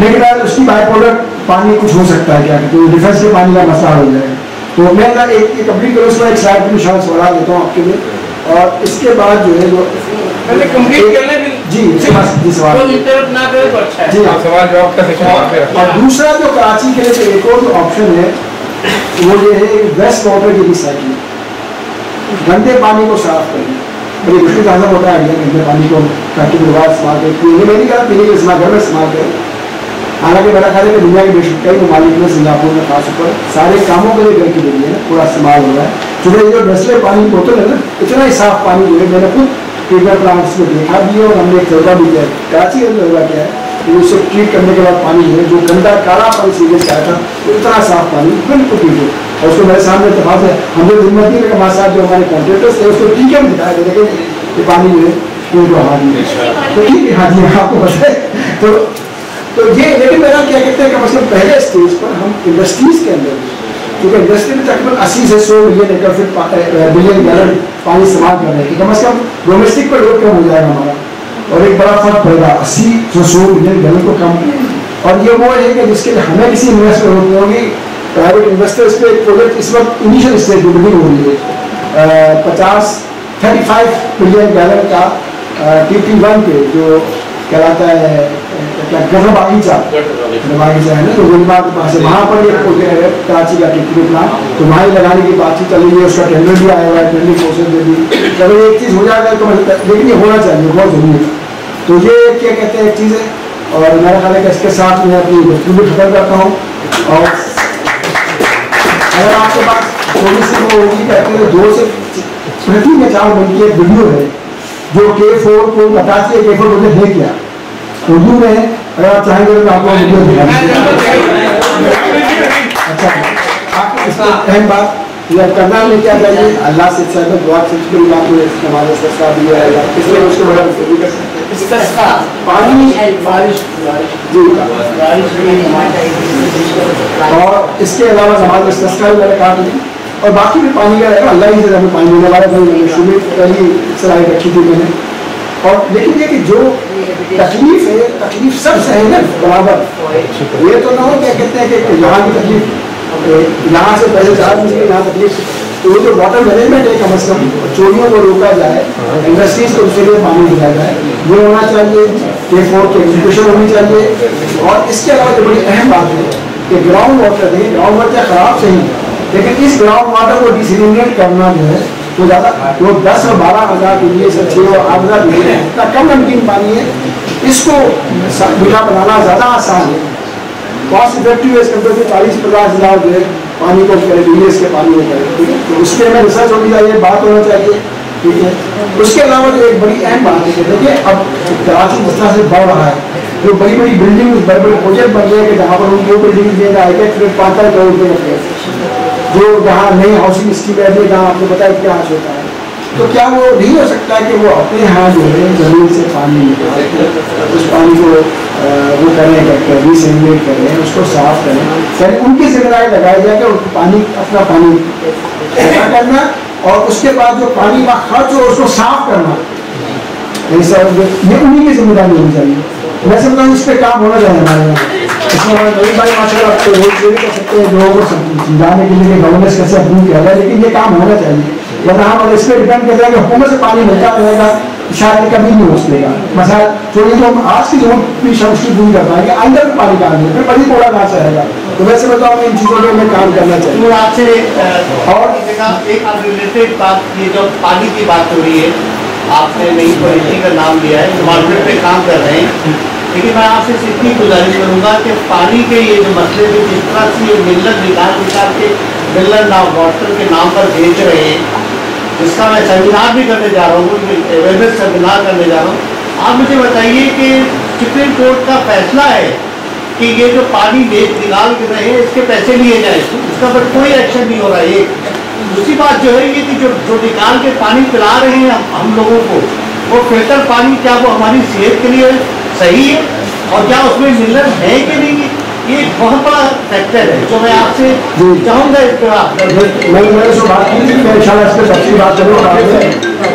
लेकिन आज उसकी बाई प्रोडक्ट पानी कुछ हो सकता है क्या तो डिफेंस के पानी का मसला हो जाएगा। तो मैं एक कंप्लीट करूँ उसमें एक स्लाइड में शायद सवाल देता हूँ आपके लिए, और इसके बाद जो है वो पहले कंप्लीट कर ले जी सवाल ना करे तो अच्छा है जी सवाल जवाब का सेशन। और दूसरा जो कराची के लिए एक और ऑप्शन है वो ये है वेस्ट वाटर की रिसाइकलिंग, गंदे पानी को साफ करना। बड़ी मुश्किल ज़्यादा होता है आइडिया गंदे पानी को ताकि व्यवहार इस्तेमाल करें, पीने में नहीं करा पीने के इस्तेमाल घर में इस्तेमाल करें। हालांकि मेरा ख्याल है कि दुनिया के कई ममालिक में सिंगापुर में खास तौर पर सारे कामों के लिए घर की जरिए है पूरा इस्तेमाल हो रहा है। जो जो नेस्ले पानी बोतल है ना इतना ही साफ पानी जो है मैंने खुद ट्रीटमेंट प्लांट्स में देखा भी है और हमने एक तजर्बा भी किया है। कराची का तजर्बा क्या है कि उसे ट्रीट करने के बाद पानी जो है जो गंदा काला पानी सीरियस आया था वो इतना साफ पानी बिल्कुल ठीक है। और उसको मेरे सामने इतफाक है हमने जिम्मती में हमारे साथ जो हमारे कॉन्ट्रेक्टर्स थे उसको ठीक है दिखाया कि देखें ये पानी जो है वो हाथ नहीं तो ठीक है। हाँ जी आपको बताए तो ये लेकिन मेरा क्या कहते हैं कि मतलब पहले स्टेज पर हम इंडस्ट्रीज के अंदर क्योंकि इंडस्ट्री में तकरीबन 80 से 100 मिलियन एकड़ फिट बिलियन गैलन पानी इस्तेमाल कर रहे हैं कि कम से कम डोमेस्टिक पर लोड कम हो जाएगा हमारा और एक बड़ा फर्क पड़ेगा 80 से 100 मिलियन गैलन को कम। और ये वो है कि जिसके लिए हमें किसी इन्वेस्टमेंट होती होगी प्राइवेट इन्वेस्टर्स पे एक प्रोजेक्ट इस वक्त इनिशियल स्टेज में बिल्डिंग हो रही है 35 मिलियन गैलन का TP1 के जो कहलाता है गढ़ बागीचा है ना तो गुलबाग के पास है वहाँ पर ये कराची का टिकट प्लान तो वहाँ लगाने की बातचीत चल रही है। उसका टेंडर भी आया हुआ है, टेंडरिंग प्रोसेस में भी चलो एक चीज़ हो जाएगा तो लेकिन ये होना चाहिए बहुत जरूरी है। तो ये क्या कहते हैं एक चीज़ है और मेरा ख्याल है कि इसके साथ मैं अपनी गुफ्तगू भी खत्म करता हूँ। और अगर आपके पास थोड़ी सी वो होगी कहते हैं 2 से 3 या 4 मिनट की एक वीडियो है जो K4 को बताती है K4 मुझे दे क्या उर्दू में अगर आप चाहेंगे तो आपको वीडियो अच्छा आपको अहम बात जब करना में क्या चाहिए अल्लाह से चाहे दुआ से हमारे सस्ता भी आएगा इसलिए उसको बड़ा कर सकते हैं पानी बारिश जी और इसके अलावा हमारे सस्ता भी मैंने कहा नहीं और बाकी भी पानी का रहेगा अल्लाह ही से हमें पानी देने वाला कोई शुरू पहली सलाह रखी थी मैंने। और लेकिन ये कि जो तकलीफ है तकलीफ सबसे है ना बराबर ये तो ना हो क्या कहते हैं कि यहाँ की तकलीफ यहाँ से पहले चार मुझे यहाँ तकलीफ तो जो वाटर मैनेजमेंट है कम से कम चोरियों को रोका जाए इंडस्ट्रीज को उसके लिए पानी दिया जाए वो होना चाहिए K4 की एग्जीक्यूशन होनी चाहिए। और इसके अलावा जो बड़ी अहम बात है कि ग्राउंड वाटर है ग्राउंड वाटर खराब सही लेकिन इस ग्राउंड वाटर को डिसलिनेट करना जो है तो ज़्यादा वो 10 और 12 हज़ार के लिए 6 और 8 हज़ार इतना कम नमकीन पानी है इसको मीठा बनाना ज़्यादा आसान है कॉस्ट इफेक्टिव है। इस कंपेयर से 40-50 हज़ार जो है पानी को करे यूनियस के पानी को करे ठीक है। तो उसके में रिसर्च होनी चाहिए बात होना चाहिए ठीक है। उसके अलावा जो एक बड़ी अहम बात है कि देखिए अब कराची जिस तरह से बढ़ रहा है जो बड़ी बड़ी बिल्डिंग बड़े बड़े प्रोजेक्ट बन गए कि जहाँ पर उनको बिल्डिंग देना है 5-5 करोड़ रुपये जो जहाँ नई हाउसिंग स्कीम है जहाँ आपको पता है क्या होता है तो क्या वो नहीं हो सकता कि वो अपने यहाँ जो है जमीन से पानी निकाल उस पानी को वो करें रिसेगरेट करें उसको साफ करें यानी उनकी जिम्मेदारी लगाई जाए कि उनको पानी अपना पानी इकट्ठा करना और उसके बाद जो पानी का खर्च हो उसको साफ करना ये उन्हीं की जिम्मेदारी होनी चाहिए। मैं समझता हूँ इस पर काम होना चाहिए हमारे यहाँ इसमें नवीन भाई माशाल्लाह आप तो रोज भी कर सकते हैं लोगों को समझाने के लिए गवर्नेंस कैसे अप्रूव किया जाए लेकिन ये काम होना चाहिए वरना हम अगर इस पर डिपेंड करते हैं कि हुकूमत से पानी मिलता रहेगा शायद कभी नहीं हो सकेगा। मसाला छोड़िए तो हम आज की जो भी मुश्किल पूरी कर पाएंगे अंदर भी पानी कहाँ नहीं फिर बड़ी थोड़ा कहाँ से रहेगा। तो वैसे बताओ इन चीज़ों में हमें काम करना चाहिए। आपसे और एक रिलेटेड बात ये जो पानी की बात हो रही है आपने नई पॉलिसी का नाम लिया है, मार्केट पे काम कर रहे हैं, लेकिन मैं आपसे इतनी गुजारिश करूंगा कि पानी के ये जो मसले थे, जिस तरह से ये मिलर निकाल के मिलर नाम वाटर के नाम पर बेच रहे हैं, जिसका मैं सेमिनार भी करने जा रहा हूँ, अवेयरनेस सेमिनार करने जा रहा हूँ। आप मुझे बताइए कि सुप्रीम कोर्ट का फैसला है कि ये जो पानी निकाल के रहे हैं इसके पैसे लिए जाए, इसका पर कोई एक्शन नहीं हो रहा है। दूसरी बात जो है ये कि जो निकाल के पानी पिला रहे हैं हम लोगों को, वो फिल्टर पानी क्या वो हमारी सेहत के लिए सही है, और क्या उसमें मिनरल है कि नहीं है, ये एक बहुत बड़ा फैक्टर है जो मैं आपसे चाहूँगा इस पर आप मैंने उससे बात की थी, मैं इंशाल्लाह इस पर तफसील बात करूँगा,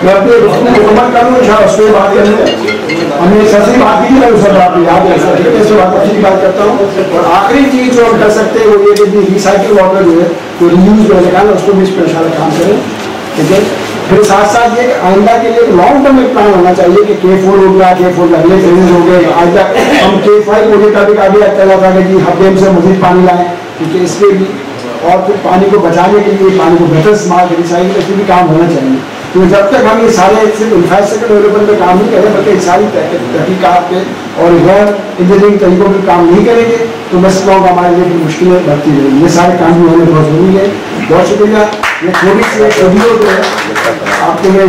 मैं अपने मुकम्मल करूँगा इंशाल्लाह उस पर बात करेंगे। हमने सही बात की थी, मैं उससे बात याद है, इस पर तफसील बात करता हूँ। और आखिरी चीज़ जो हम कर सकते हैं वो ये कि रिसाइकिल वाटर जो है जो रीयूज जो निकालना उसको भी इस पर इंशाल्लाह काम करें, ठीक है। फिर साथ साथ ये आइंदा के लिए लॉन्ग टर्म में प्लान होना चाहिए कि K4 हो गया, K4 अगले फेजेज हो गए, आज तक हम K5 प्रोजेक्ट का भी काफी चला था कि हफ्ते से मजीद पानी लाएं, क्योंकि इसके भी और फिर पानी को बचाने के लिए पानी को बेहतर इस्तेमाल रिसाइकिल का भी काम होना चाहिए। तो जब तक हम ये सारे सिर्फ इंफ्रास्ट्रक्चर डेवलपमेंट पे काम नहीं करें बल्कि सारी तहकीकात पे और गैर इंजीनियरिंग तरीकों पर काम नहीं करेंगे तो मैं समझ हमारे लिए मुश्किलें बढ़ती रहेंगी। ये सारे काम भी होने बहुत ज़रूरी है। बहुत शुक्रिया। ये थोड़ी सी एक वीडियो जो है आपको मैं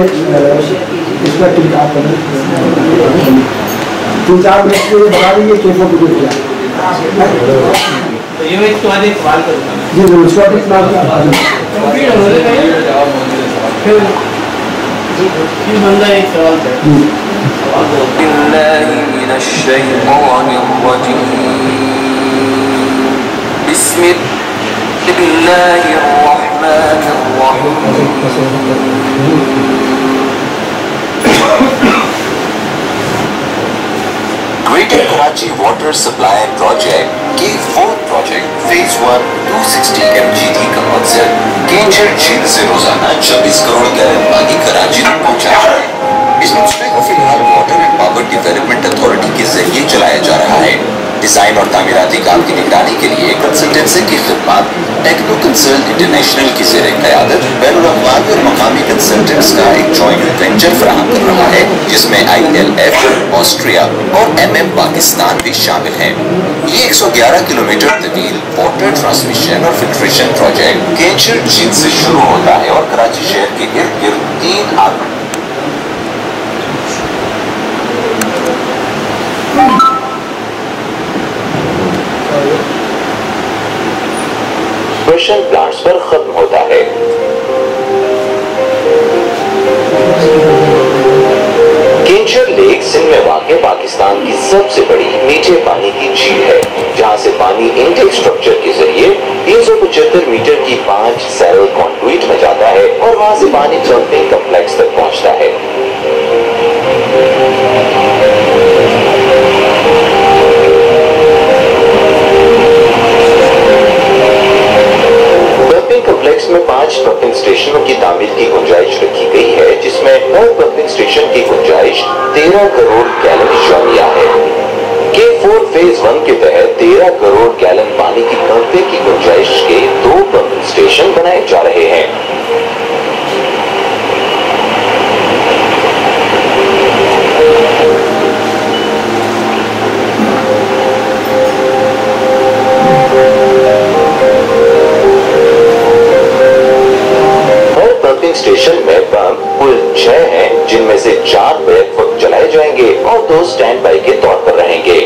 इस पर क्लिक आप करें 3-4 मिनट के लिए बता देंगे K4 को क्या तो ये मैं एक सवाल करूँगा जी जरूर इसका भी फिर बंदा एक सवाल Greater Karachi Water Supply Project K4 Project Phase 1 260 MGD का मकसद केंचर झील से रोजाना 26 करोड़ गैलन पानी कराची तक पहुंचाया है। इस मिशन को फिलहाल water and power development authority के जरिए चलाया जा रहा है। डिजाइन और तामीराती काम की निगरानी के लिए कंसल्टेंसी की खिदमत टेक्नो कंसल्ट इंटरनेशनल की ज़ेरे क़यादत बैनुल-अक़वामी और मकामी कंसल्टेंट्स का एक जॉइंट वेंचर फराहम कर रहा है, जिसमें ILF ऑस्ट्रिया और MM पाकिस्तान भी शामिल हैं। ये 111 किलोमीटर तवील वाटर ट्रांसमिशन और फिल्ट्रेशन प्रोजेक्ट केंचर झील से शुरू होता है और कराची शहर के इर्द गिर्द 3 प्लांट्स पर खत्म होता है। केंचर लेक सिंध में वाक़ पाकिस्तान की सबसे बड़ी मीठे पानी की झील है, जहां से पानी इनटेक स्ट्रक्चर के जरिए 375 मीटर की 5 सेल कॉन्क्रीट में जाता है और वहां से पानी पंपिंग कम्प्लेक्स तक पहुंचता है। कॉम्प्लेक्स में 5 पंपिंग स्टेशनों की तामीर की गुंजाइश रखी गई है, जिसमें हर पंपिंग स्टेशन की गुंजाइश 13 करोड़ गैलन शामिल है। K4 फेज 1 के तहत 13 करोड़ गैलन पानी की पंपिंग की गुंजाइश के 2 पंपिंग स्टेशन बनाए जा रहे हैं। स्टेशन में पंप कुल 6 हैं, जिनमें से 4 बैक वक्त चलाए जाएंगे और 2 स्टैंड बाई के तौर पर रहेंगे।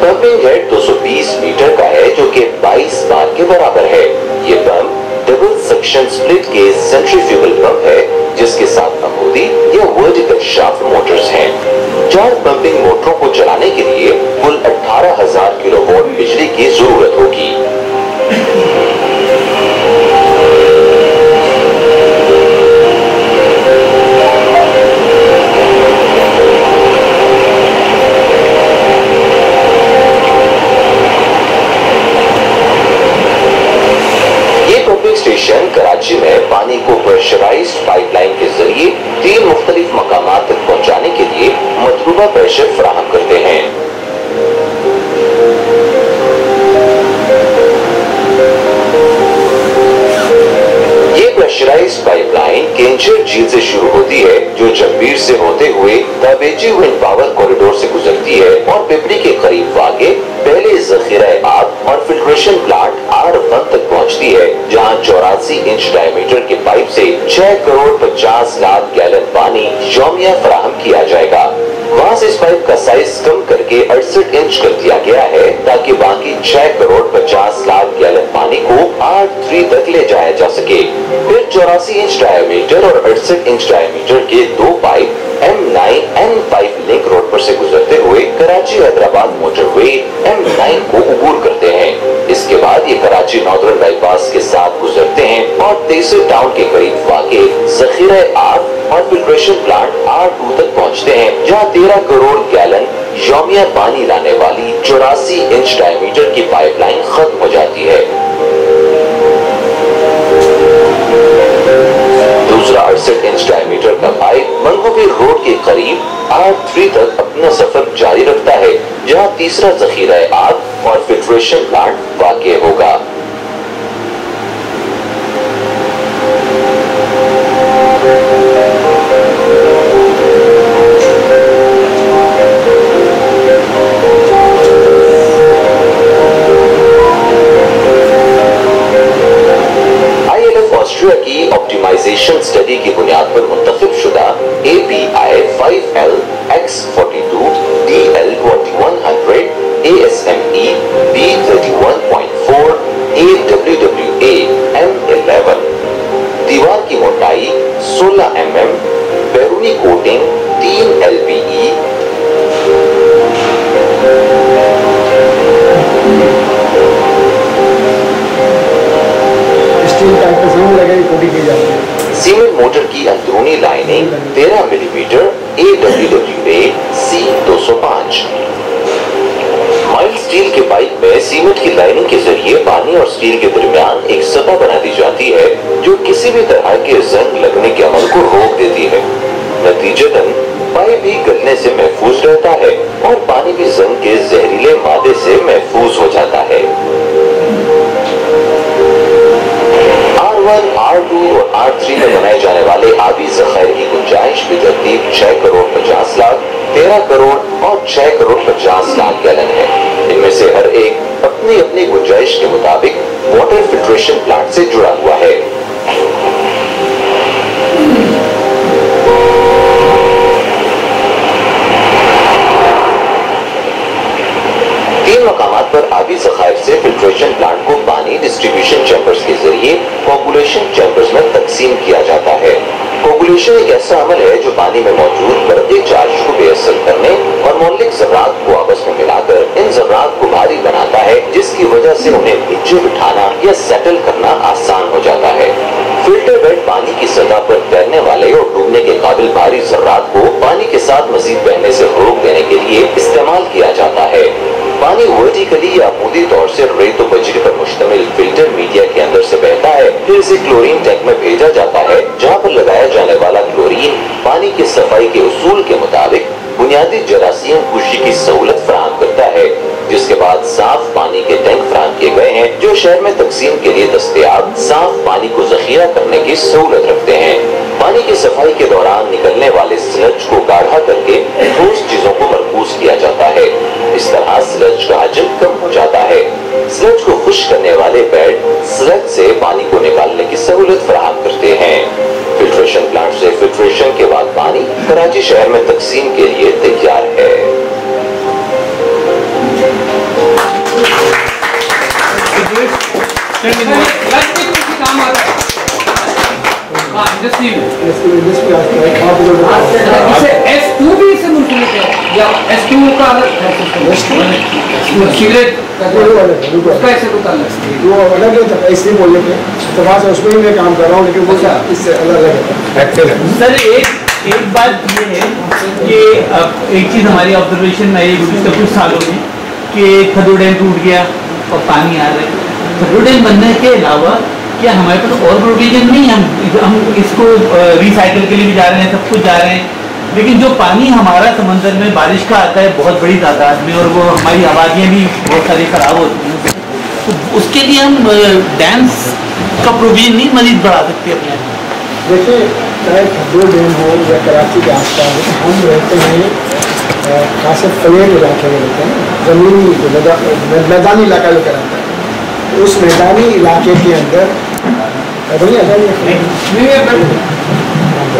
पंपिंग हेड 220 मीटर का है, जो कि 22 बार के बराबर है। ये पंप डबल सक्शन स्प्लिट के सेंट्रीफ्यूगल पंप है, जिसके साथ अमूदी या वर्टिकल शाफ्ट मोटर्स हैं। 4 पंपिंग मोटरों को चलाने के लिए कुल 18,000 किलोवाट बिजली की जरूरत होगी। स्टेशन कराची में पानी को प्रेशराइज्ड पाइपलाइन के जरिए 3 मुख्तलिफ मकामात तक पहुंचाने के लिए मतलूबा प्रेशर फराहम करते हैं। ये प्रेशराइज्ड पाइपलाइन केंचर झील से शुरू होती है, जो जंबीर से होते हुए दाबेची विंड पावर कॉरिडोर से गुजरती है और पिपरी के करीब वाक़े पहले जखीरा आब और फिल्ट्रेशन प्लांट R1 तक पहुंचती है, जहां 84 इंच डायमीटर के पाइप से 6 करोड़ 50 लाख गैलन पानी यौमिया फराहम किया जाएगा। वहां से इस पाइप का साइज कम करके 68 इंच कर दिया गया है ताकि बाकी 6 करोड़ 50 लाख गैलन पानी को R3 तक ले जाया जा सके। फिर 84 इंच डायमीटर और 68 इंच डायमीटर के दो pipe M9 N5 link road पर से गुजरते हुए कराची हैदराबाद मोटरवे M9 को अबूर करते हैं। इसके बाद ये कराची नॉर्दर्न बाईपास के साथ गुजरते हैं और तेसर टाउन के करीब वाक़े जखीरा आब और फिल्ट्रेशन प्लांट R2 तक पहुंचते हैं, जहां 13 करोड़ गैलन यौमिया पानी लाने वाली 84 इंच डायमीटर की पाइपलाइन खत्म हो जाती है। दूसरा 68 इंच डायमीटर का पाइप मंगोबी रोड के करीब R3 तक अपना सफर जारी रखता है, जहां तीसरा जखीरा आब और फिल्ट्रेशन प्लांट वाक़े होगा। ऑस्ट्रिया की ऑप्टिमाइजेशन स्टडी की बुनियाद पर मुंतखब शुदा API 5L X42 DL2100 ASME B31.4 AWWA M11 दीवार की मोटाई 16 mm, बैरूनी कोटिंग 3 LPE, सीमेंट मोटर की अंदरूनी lining 13 millimetre AWWA C205। Mild steel के पाइप में सीमेंट की लाइनिंग के जरिए पानी और स्टील के दरमियान एक सतह बना दी जाती है जो किसी भी तरह के जंग लगने के अमल को रोक देती है। नतीजतन पाइप भी गलने से महफूज रहता है और पानी भी जंग के जहरीले मादे से महफूज हो जाता है। R1, R2 और R3 में बनाए जाने वाले आबी जखायर की गुंजाइश भी तरतीब 6 करोड़ 50 लाख, 13 करोड़ और 6 करोड़ 50 लाख गैलन है। इनमें से हर एक अपनी अपनी गुंजाइश के मुताबिक वाटर फिल्ट्रेशन प्लांट से जुड़ा हुआ है। तीन मकामात पर आबी जखायर से फिल्ट्रेशन प्लांट को पानी डिस्ट्रीब्यूशन चैम्बर्स के जरिए कोगुलेशन चैम्बर्स में तकसीम किया जाता है। कोगुलेशन एक ऐसा अमल है जो पानी में मौजूद बढ़ते चार्ज को बेअसर करने और मौलिक ज़र्रात को आपस में मिलाकर इन ज़र्रात को भारी बनाता है, जिसकी वजह से उन्हें नीचे बिठाना या सेटल करना आसान हो जाता है। फिल्टर बेड पानी की सतह पर तैरने वाले और डूबने के काबिल भारी ज़र्रात को पानी के साथ मजीद बहने से रोक देने के लिए इस्तेमाल किया जाता है। पानी वर्टिकली या अमूदी तौर से रेत और बजरी पर मुश्तमिल फिल्टर मीडिया के अंदर से बहता है, फिर इसे क्लोरीन टैंक में भेजा जाता है, जहां पर लगाया जाने वाला क्लोरीन पानी की सफाई के उसूल के मुताबिक बुनियादी जरासीम कुशी की सहूलत फराहम करता है, जिसके बाद साफ पानी के टैंक फराहम किए गए हैं जो शहर में तकसीम के लिए दस्तयाब साफ पानी को जखीरा करने की सहूलत रखते हैं। पानी की सफाई के दौरान निकलने वाले स्लज को गाढ़ा करके ठोस चीजों को मरकूज किया जाता है। इस तरह स्लज का हजम कम हो जाता है। स्लज को खुश्क करने वाले बेड स्लज से पानी को निकालने की सहूलत फराहम करते हैं। फिल्ट्रेशन प्लांट से फिल्ट्रेशन के बाद पानी कराची शहर में तकसीम के लिए तैयार है। काम आ रहा है। S2 भी इससे मुंसलिक है या S2 का अलग है? सिगरेट उसका ऐसे कुछ अलग वो अलग है, इसलिए बोल रहे थे तो वहाँ से उसमें ही मैं काम कर रहा हूँ, लेकिन वो इससे अलग है। सर एक बात ये है कि एक चीज़ हमारी ऑब्जर्वेशन में आई गुज़श्ता कुछ सालों में कि खदो डैम टूट गया और पानी आ रहा है। खदो डैम बनने के अलावा क्या हमारे पास और प्रोविजन नहीं है? हम इसको रिसाइकल के लिए भी जा रहे हैं, सब कुछ जा रहे हैं, लेकिन जो पानी हमारा समंदर में बारिश का आता है बहुत बड़ी तादाद में और वो हमारी आबादियाँ भी बहुत सारी ख़राब होती हैं, तो उसके लिए हम डैम्स का प्रोविजन नहीं मज़ीद बढ़ा सकते अपने? देखिए चाहे खद्दो डैम हो या कराची के आसपास हो, हम रहते हैं खास प्लेन इलाके में रहते हैं, ज़मीनी जो मैदानी इलाका जो कहलाता है, उस मैदानी इलाके के अंदर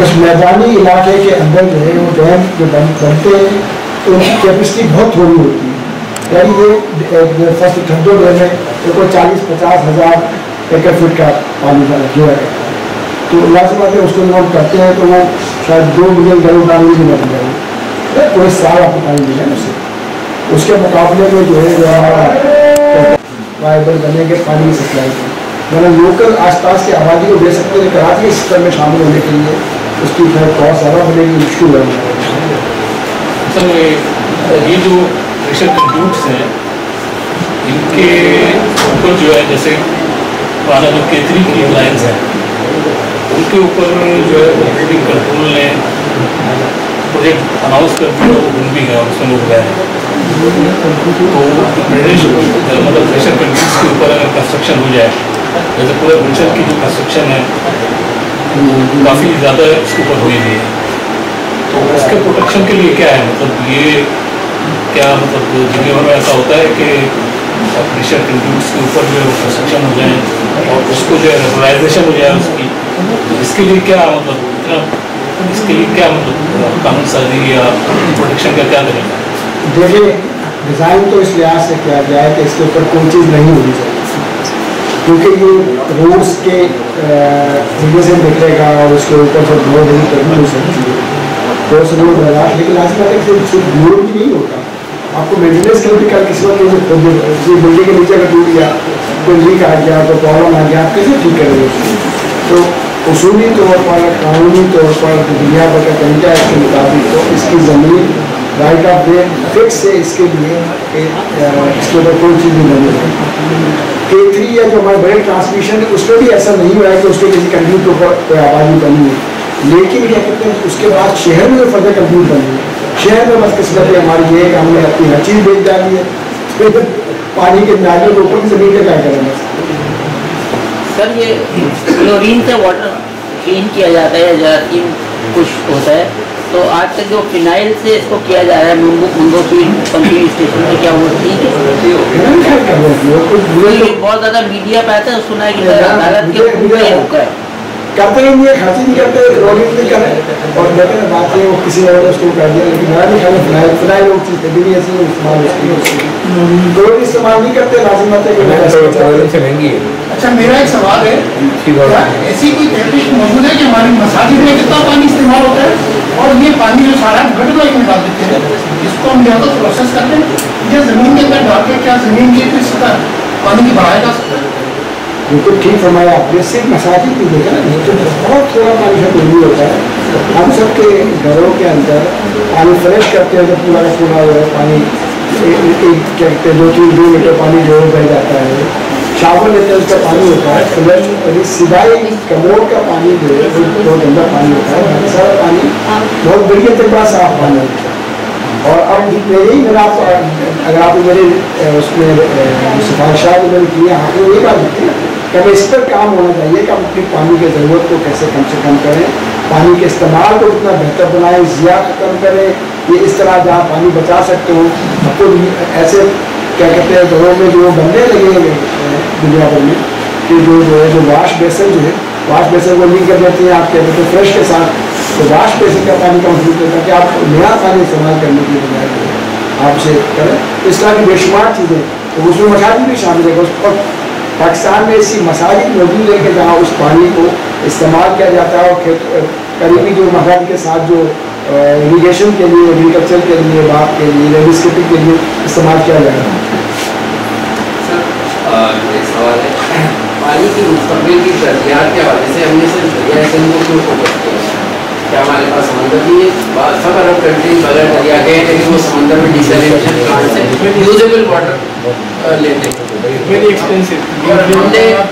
उस मैदानी इलाके के अंदर जो है वो डैम जो बनते हैं तो उनकी कैपेसिटी बहुत थोड़ी होती है। यानी ये फर्स्ट खद्दो डैम है तो कोई 40-50 हज़ार एकड़ फीट का पानी का घेरा करता है, तो लास्ट बात है उसको जब हम करते हैं तो वो शायद 2 मिलियन गैलन पानी भी बन जाएगी, कोई साल आपको पानी मिले उसे। उसके मुकाबले में जो है जो हमारा वाइबल बनेंगे पानी की सप्लाई की, मतलब लोकल आसपास की आबादी को दे सकते हैं, कराची के सिस्टम में शामिल होने के लिए उसकी खैर बहुत ज़्यादा बनेगी, मुश्किल बनेगी। सर ये जो प्रेशर कंट्यूट्स हैं इनके ऊपर जो है जैसे हमारा जो K3 की लाइन्स हैं उनके ऊपर जो है ऑपरेटिंग कंट्रोल ने प्रोजेक्ट अनाउंस कर दिया, वो बन भी गया और उसमें लोग गए, तो मतलब प्रेशर कंट्यूट्स के ऊपर अगर कंस्ट्रक्शन हो जाए, जैसे पूरे भुंचर की जो कंस्ट्रक्शन है काफ़ी ज़्यादा इसके ऊपर हुई है, तो उसके प्रोटेक्शन के लिए क्या है, मतलब ये क्या मतलब दुनिया भर में ऐसा होता है कि प्रेशर कंट्यूट्स के ऊपर जो है कंस्ट्रक्शन हो जाए और उसको जो है रेगुलाइजेशन हो जाए उसकी, तो इसके लिए क्या मतलब इसके लिए क्या मतलब कानून साजी या प्रोटेक्शन का क्या तरीका? देखिए डिज़ाइन तो इस लिहाज से किया गया है कि इसके ऊपर कोई चीज़ नहीं होनी चाहिए, क्योंकि ये रोड्स के जगह से निकलेगा और उसके ऊपर से बहुत बड़ी गर्मी हो सकती है, तो उस रोड लगा, लेकिन आज बात है सिर्फ रोड भी नहीं होता, आपको मेंटेनेंस के भी कल किसी वक्त बिल्डिंग के नीचे अगर टूट गया, कोई लीक आ गया, तो प्रॉब्लम आ गया, आप कैसे ठीक करेंगे उसको? तो उसूली तौर पर कानूनी तौर पर दुनिया भर का तरीका है इसके मुताबिक, तो इसकी ज़मीन राइट ऑफ वे फिक्स है, इसके लिए इसके ऊपर कोई चीज़ नहीं बनी है। K3 या जो हमारे बड़े ट्रांसमिशन है उसमें भी ऐसा नहीं हुआ है कि उसके किसी कंट्यूट के ऊपर कोई आबादी बनी है, लेकिन क्या कहते हैं उसके बाद शहर में जो फर्दर कंट्यूट बनी है, शहर में बदकिस्मती हमारी ये कि हमने अपनी हर चीज़ बेच डाली है, फिर पानी के नाले के ऊपर की ज़मीन का क्या करेंगे? सर ये क्लोरीन से वाटर क्लीन किया जाता है या जरासीम कुछ होता है, तो आज तक जो फिनाइल से इसको किया जा रहा है मंगो की पंपिंग स्टेशन पे, क्या वो ठीक है? बहुत ज़्यादा मीडिया पे आता है, सुना है कि अदालत के ऊपर रुका है, करते नहीं है, खांसी नहीं करते, क्लोरीन नहीं करे, और देखते हैं बात है वो किसी ने उसको कर दिया, लेकिन मेरा नहीं खाना फिनाइल वो चीज़ कभी नहीं ऐसी इस्तेमाल क्लोरीन इस्तेमाल नहीं करते, लाजिम बात है कि महंगी है। अच्छा मेरा एक सवाल है, क्या ऐसी कोई तहकीक मौजूद है कि हमारी मसाजिद में कितना पानी इस्तेमाल होता है और ये पानी जो सारा गटरलाई में डाल देते हैं, इसको हम यहाँ तक प्रोसेस करते हैं या ज़मीन के अंदर डाल के क्या ज़मीन की किस तरह पानी की बढ़ाया जा सकता है? बिल्कुल ठीक फरमाया आपने, सिर्फ मसाजिद भी देखा ना, तो बहुत थोड़ा पानी का जरूरी होता है। हम सब के घरों के अंदर पानी फ्रेश करते हैं, जब पूरा का पूरा जो है पानी एक क्या कहते हैं 2-3 लीटर पानी जो बह जाता है, शावर लेते हैं उसका पानी होता है फ्लश, सिवाय कमोड का पानी जो है वो गंदा पानी होता है, बाकी सारा पानी बहुत बढ़िया तरीका साफ पानी होता है। और अब यही मेरा आप अगर आप मेरे उसमें सिफारिशात मैंने की है, आपको ये बात होती है कि हमें इस पर काम होना चाहिए कि हम अपनी पानी की ज़रूरत को कैसे कम से कम करें, पानी के इस्तेमाल को कितना बेहतर बनाएं, ज़िया खत्म करें, ये इस तरह जहाँ पानी बचा सकते हो। आपको ऐसे क्या कहते हैं घरों में जो बनने लगे दुनिया भर में कि जो वाश बेसन जो है वाश बेसन को लिंक कर देती हैं आप कहते हैं फ्रेश के साथ, तो वाश बेसन का पानी का मतलब होता है कि आप नया पानी इस्तेमाल करने की बजाय आपसे करें, इस तरह की बेशुमार चीज़ें, तो उसमें मसाजिद भी शामिल है। और पाकिस्तान में ऐसी मसाजिद मौजूद है कि जहाँ उस पानी को इस्तेमाल किया जाता है और करीबी जो मसाजिद के साथ जो इरीगेशन के लिए, एग्रीकल्चर के लिए, बाग के लिए, लैंडस्केपिंग के लिए इस्तेमाल किया जाएगा। एक सवाल है, पानी की मुस्तक़बिल की तरजीहात के हवाले से हमने सिर्फ दरिया सिंध को क्यों फोकस किया? क्या हमारे पास समंदर भी है? सब अरब कंट्रीज बगैर दरिया गए, लेकिन वो समंदर में डिसैलिनेशन प्लांट से यूजेबल वाटर लेते हैं।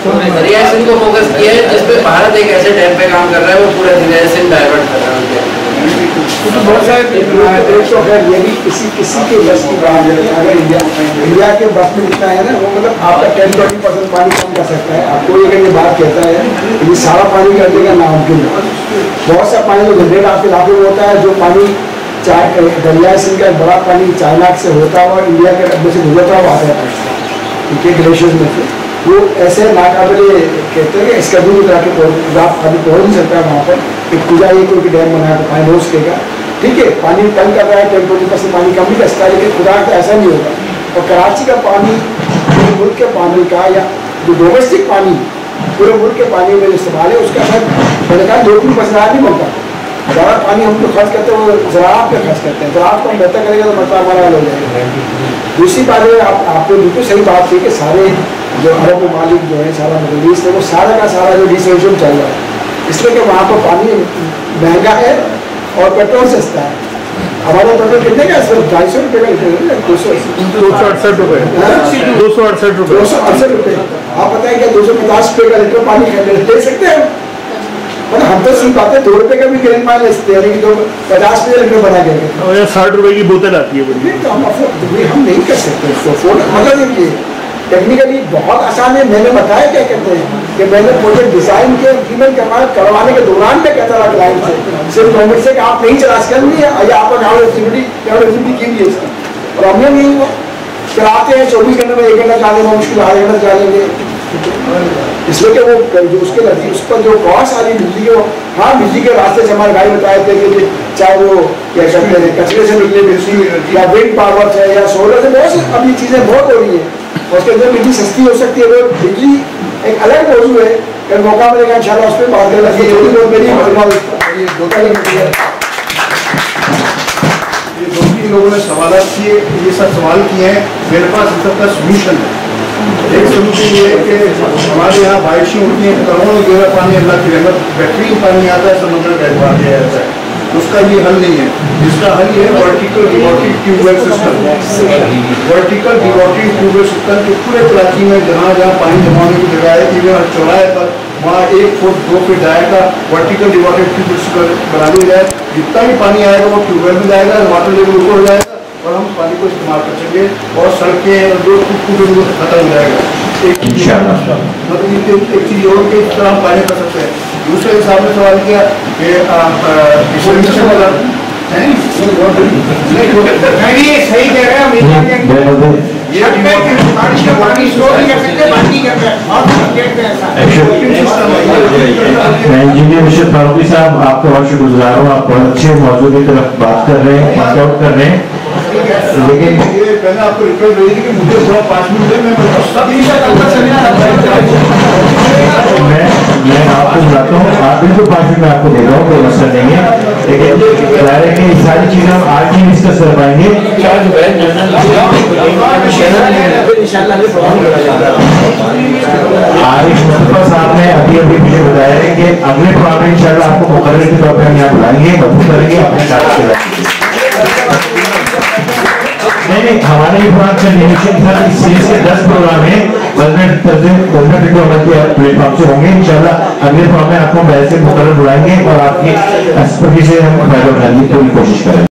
हमने दरिया सिंध को फोकस किया है, जिस पे भारत एक ऐसे डैम पे काम कर रहा है, वो पूरा दरिया सिंध डाइवर्ट कर रहा है। तो बहुत सारे देश तो खैर ये भी किसी के बस की बात है। अगर इंडिया के बस में जितना है ना, वो मतलब आपका 10-20% पानी कम कर सकता है। आपको अगर ये बात कहता है ये सारा पानी कर देगा नामुमकिन है। बहुत सा पानी जो जनरेट आपके इलाके में होता है, जो पानी दरिया सिंह का बड़ा पानी चाइना से होता हुआ इंडिया के डब्बे से गुजरता हुआ आता है ठीक है ग्लेशियर्स में से, वो ऐसे नाकाबिले कहते हैं कि इसका भी तरह के आप अभी पहुँच नहीं सकता है वहाँ पर कि पूजा ये कोई डैम बनाया तो पानी रोज देगा, ठीक है पानी कम कर रहा है 10-20% पानी कम भी कर सकता है, लेकिन खुदा का ऐसा नहीं होगा। और कराची का पानी पूरे मुल्क के पानी का या जो डोमेस्टिक पानी पूरे मुल्क के पानी में इस्तेमाल है उसका शायद मैंने कहा 2-3% नहीं बनता। ज़्यादा पानी हम लोग खर्च करते हैं वो ज़राअत पे खर्च करते हैं, ज़राअत को हम बेहतर करेंगे तो मतलब हमारा हल हो जाएगा। दूसरी बात है आपने बिल्कुल सही बात की कि सारे जो अरब ममालिक जो है सारा मिडल ईस्ट है वो सारा का सारा जो डिसोल्यूशन चल रहा है, इसलिए कि वहाँ पर पानी महंगा है और पेट्रोल सस्ता है। हमारे पेट्रोल कितने का सिर्फ 250 रुपये का लीटर, 268 रुपये 268 रुपये। आप बताएं क्या 250 रुपये का लीटर पानी ले सकते हैं? मतलब हम तो सुन पाते 2 रुपये का भी गैलन पानी ले सकते हैं, तो 50 रुपये लीटर बना के 60 रुपये की बोतल आती है बड़ी। तो हम नहीं कर सकते इसको। मतलब देखिए टेक्निकली बहुत आसान है, मैंने बताया क्या कहते हैं कि मैंने प्रोजेक्ट डिजाइन के इम्प्लीमेंट करवाने के दौरान में कहता रहा क्लाइंट से, सिर्फ गवर्नमेंट से कि आप नहीं चला सकते या आपका एलिजिबिलिटी की है इसकी, और हमने नहीं हुआ चलाते हैं 24 घंटे में 1 घंटा चलाने में मुश्किल 8 घंटा चलेंगे, इसलिए कि वो जो उसके नजदीक उस पर जो कॉस्ट आ रही बिजली के, हाँ बिजली के रास्ते से हमारे भाई बताए थे कि चाहे वो क्या कहते हैं कचरे से निकले बिजली या विंड पावर से या सोलर से, बहुत सी अभी चीज़ें बहुत हो रही हैं, उसके अंदर बिजली सस्ती हो सकती है। वो बिजली एक अलग मौजू है, कल मौका मिलेगा इंशाल्लाह उस पर बात करना चाहिए। थोड़ी बहुत मेरी ये 2-3 लोगों ने सवाल किए, ये सब सवाल किए हैं, मेरे पास इन सबका सोल्यूशन है। एक सोल्यूशन ये है कि हमारे यहाँ बारिशें होती हैं, करोड़ों गहरा पानी अल्लाह की रहमत बेहतरीन पानी आता है, समुद्र में बहवा दिया जाता है, उसका ये हल नहीं है। इसका हल ये है vertical dewatering tube well system. Vertical dewatering tube well system के पूरे कराची में जहाँ जहाँ पानी जमा होने की जगह है, इवन चौराहे पर वहाँ 1 फुट 2 फीट जाएगा, वर्टिकल डिवॉटरिंग ट्यूबवेल बना दी जाए, जितना भी पानी आएगा वो ट्यूबवेल में जाएगा, वाटर लेवल ऊपर हो जाएगा और हम पानी को इस्तेमाल कर सकेंगे, और सड़कें जो टूट खत्म हो जाएगा। एक चीज़ और के इस तरह हम पानी कर सकते हैं। दूसरे हिसाब में सवाल किया कि सही कह रहे हैं इंजीनियर मिस्टर फारूकी साहब, आपका बहुत शुक्रगुजार हूँ, आप बहुत अच्छे मौजूद की तरफ बात कर रहे हैं, बात आउट कर रहे हैं, लेकिन मैंने आपको रिक्वेस्ट भेजी थी कि मुझे थोड़ा 5 मिनट दें, मैं आपको बुलाता हूँ, आप बिल्कुल 5 मिनट में आपको दे रहा हूँ, कोई मसला नहीं है, लेकिन ज़ाहिर है कि ये सारी चीज़ें हम आज ही डिस्कस कर पाएंगे। आरिफ मुस्तफा साहब ने अभी मुझे बताया है कि अगले प्रोग्राम में इंशाल्लाह आपको मुकर्रर के तौर पर हम यहाँ बुलाएंगे, मदद करेंगे अपने साथ चलाएंगे। नहीं, हमारे प्रोग्राम का निरीक्षण था, इस सीरीज के 10 प्रोग्राम है, प्लेटफॉर्म से होंगे इंशाल्लाह। अगले प्रोग्राम में आपको वैसे मुकर्रर बुलाएंगे और आपकी एक्सपर्टीज से हम फायदा उठाने की पूरी कोशिश करेंगे।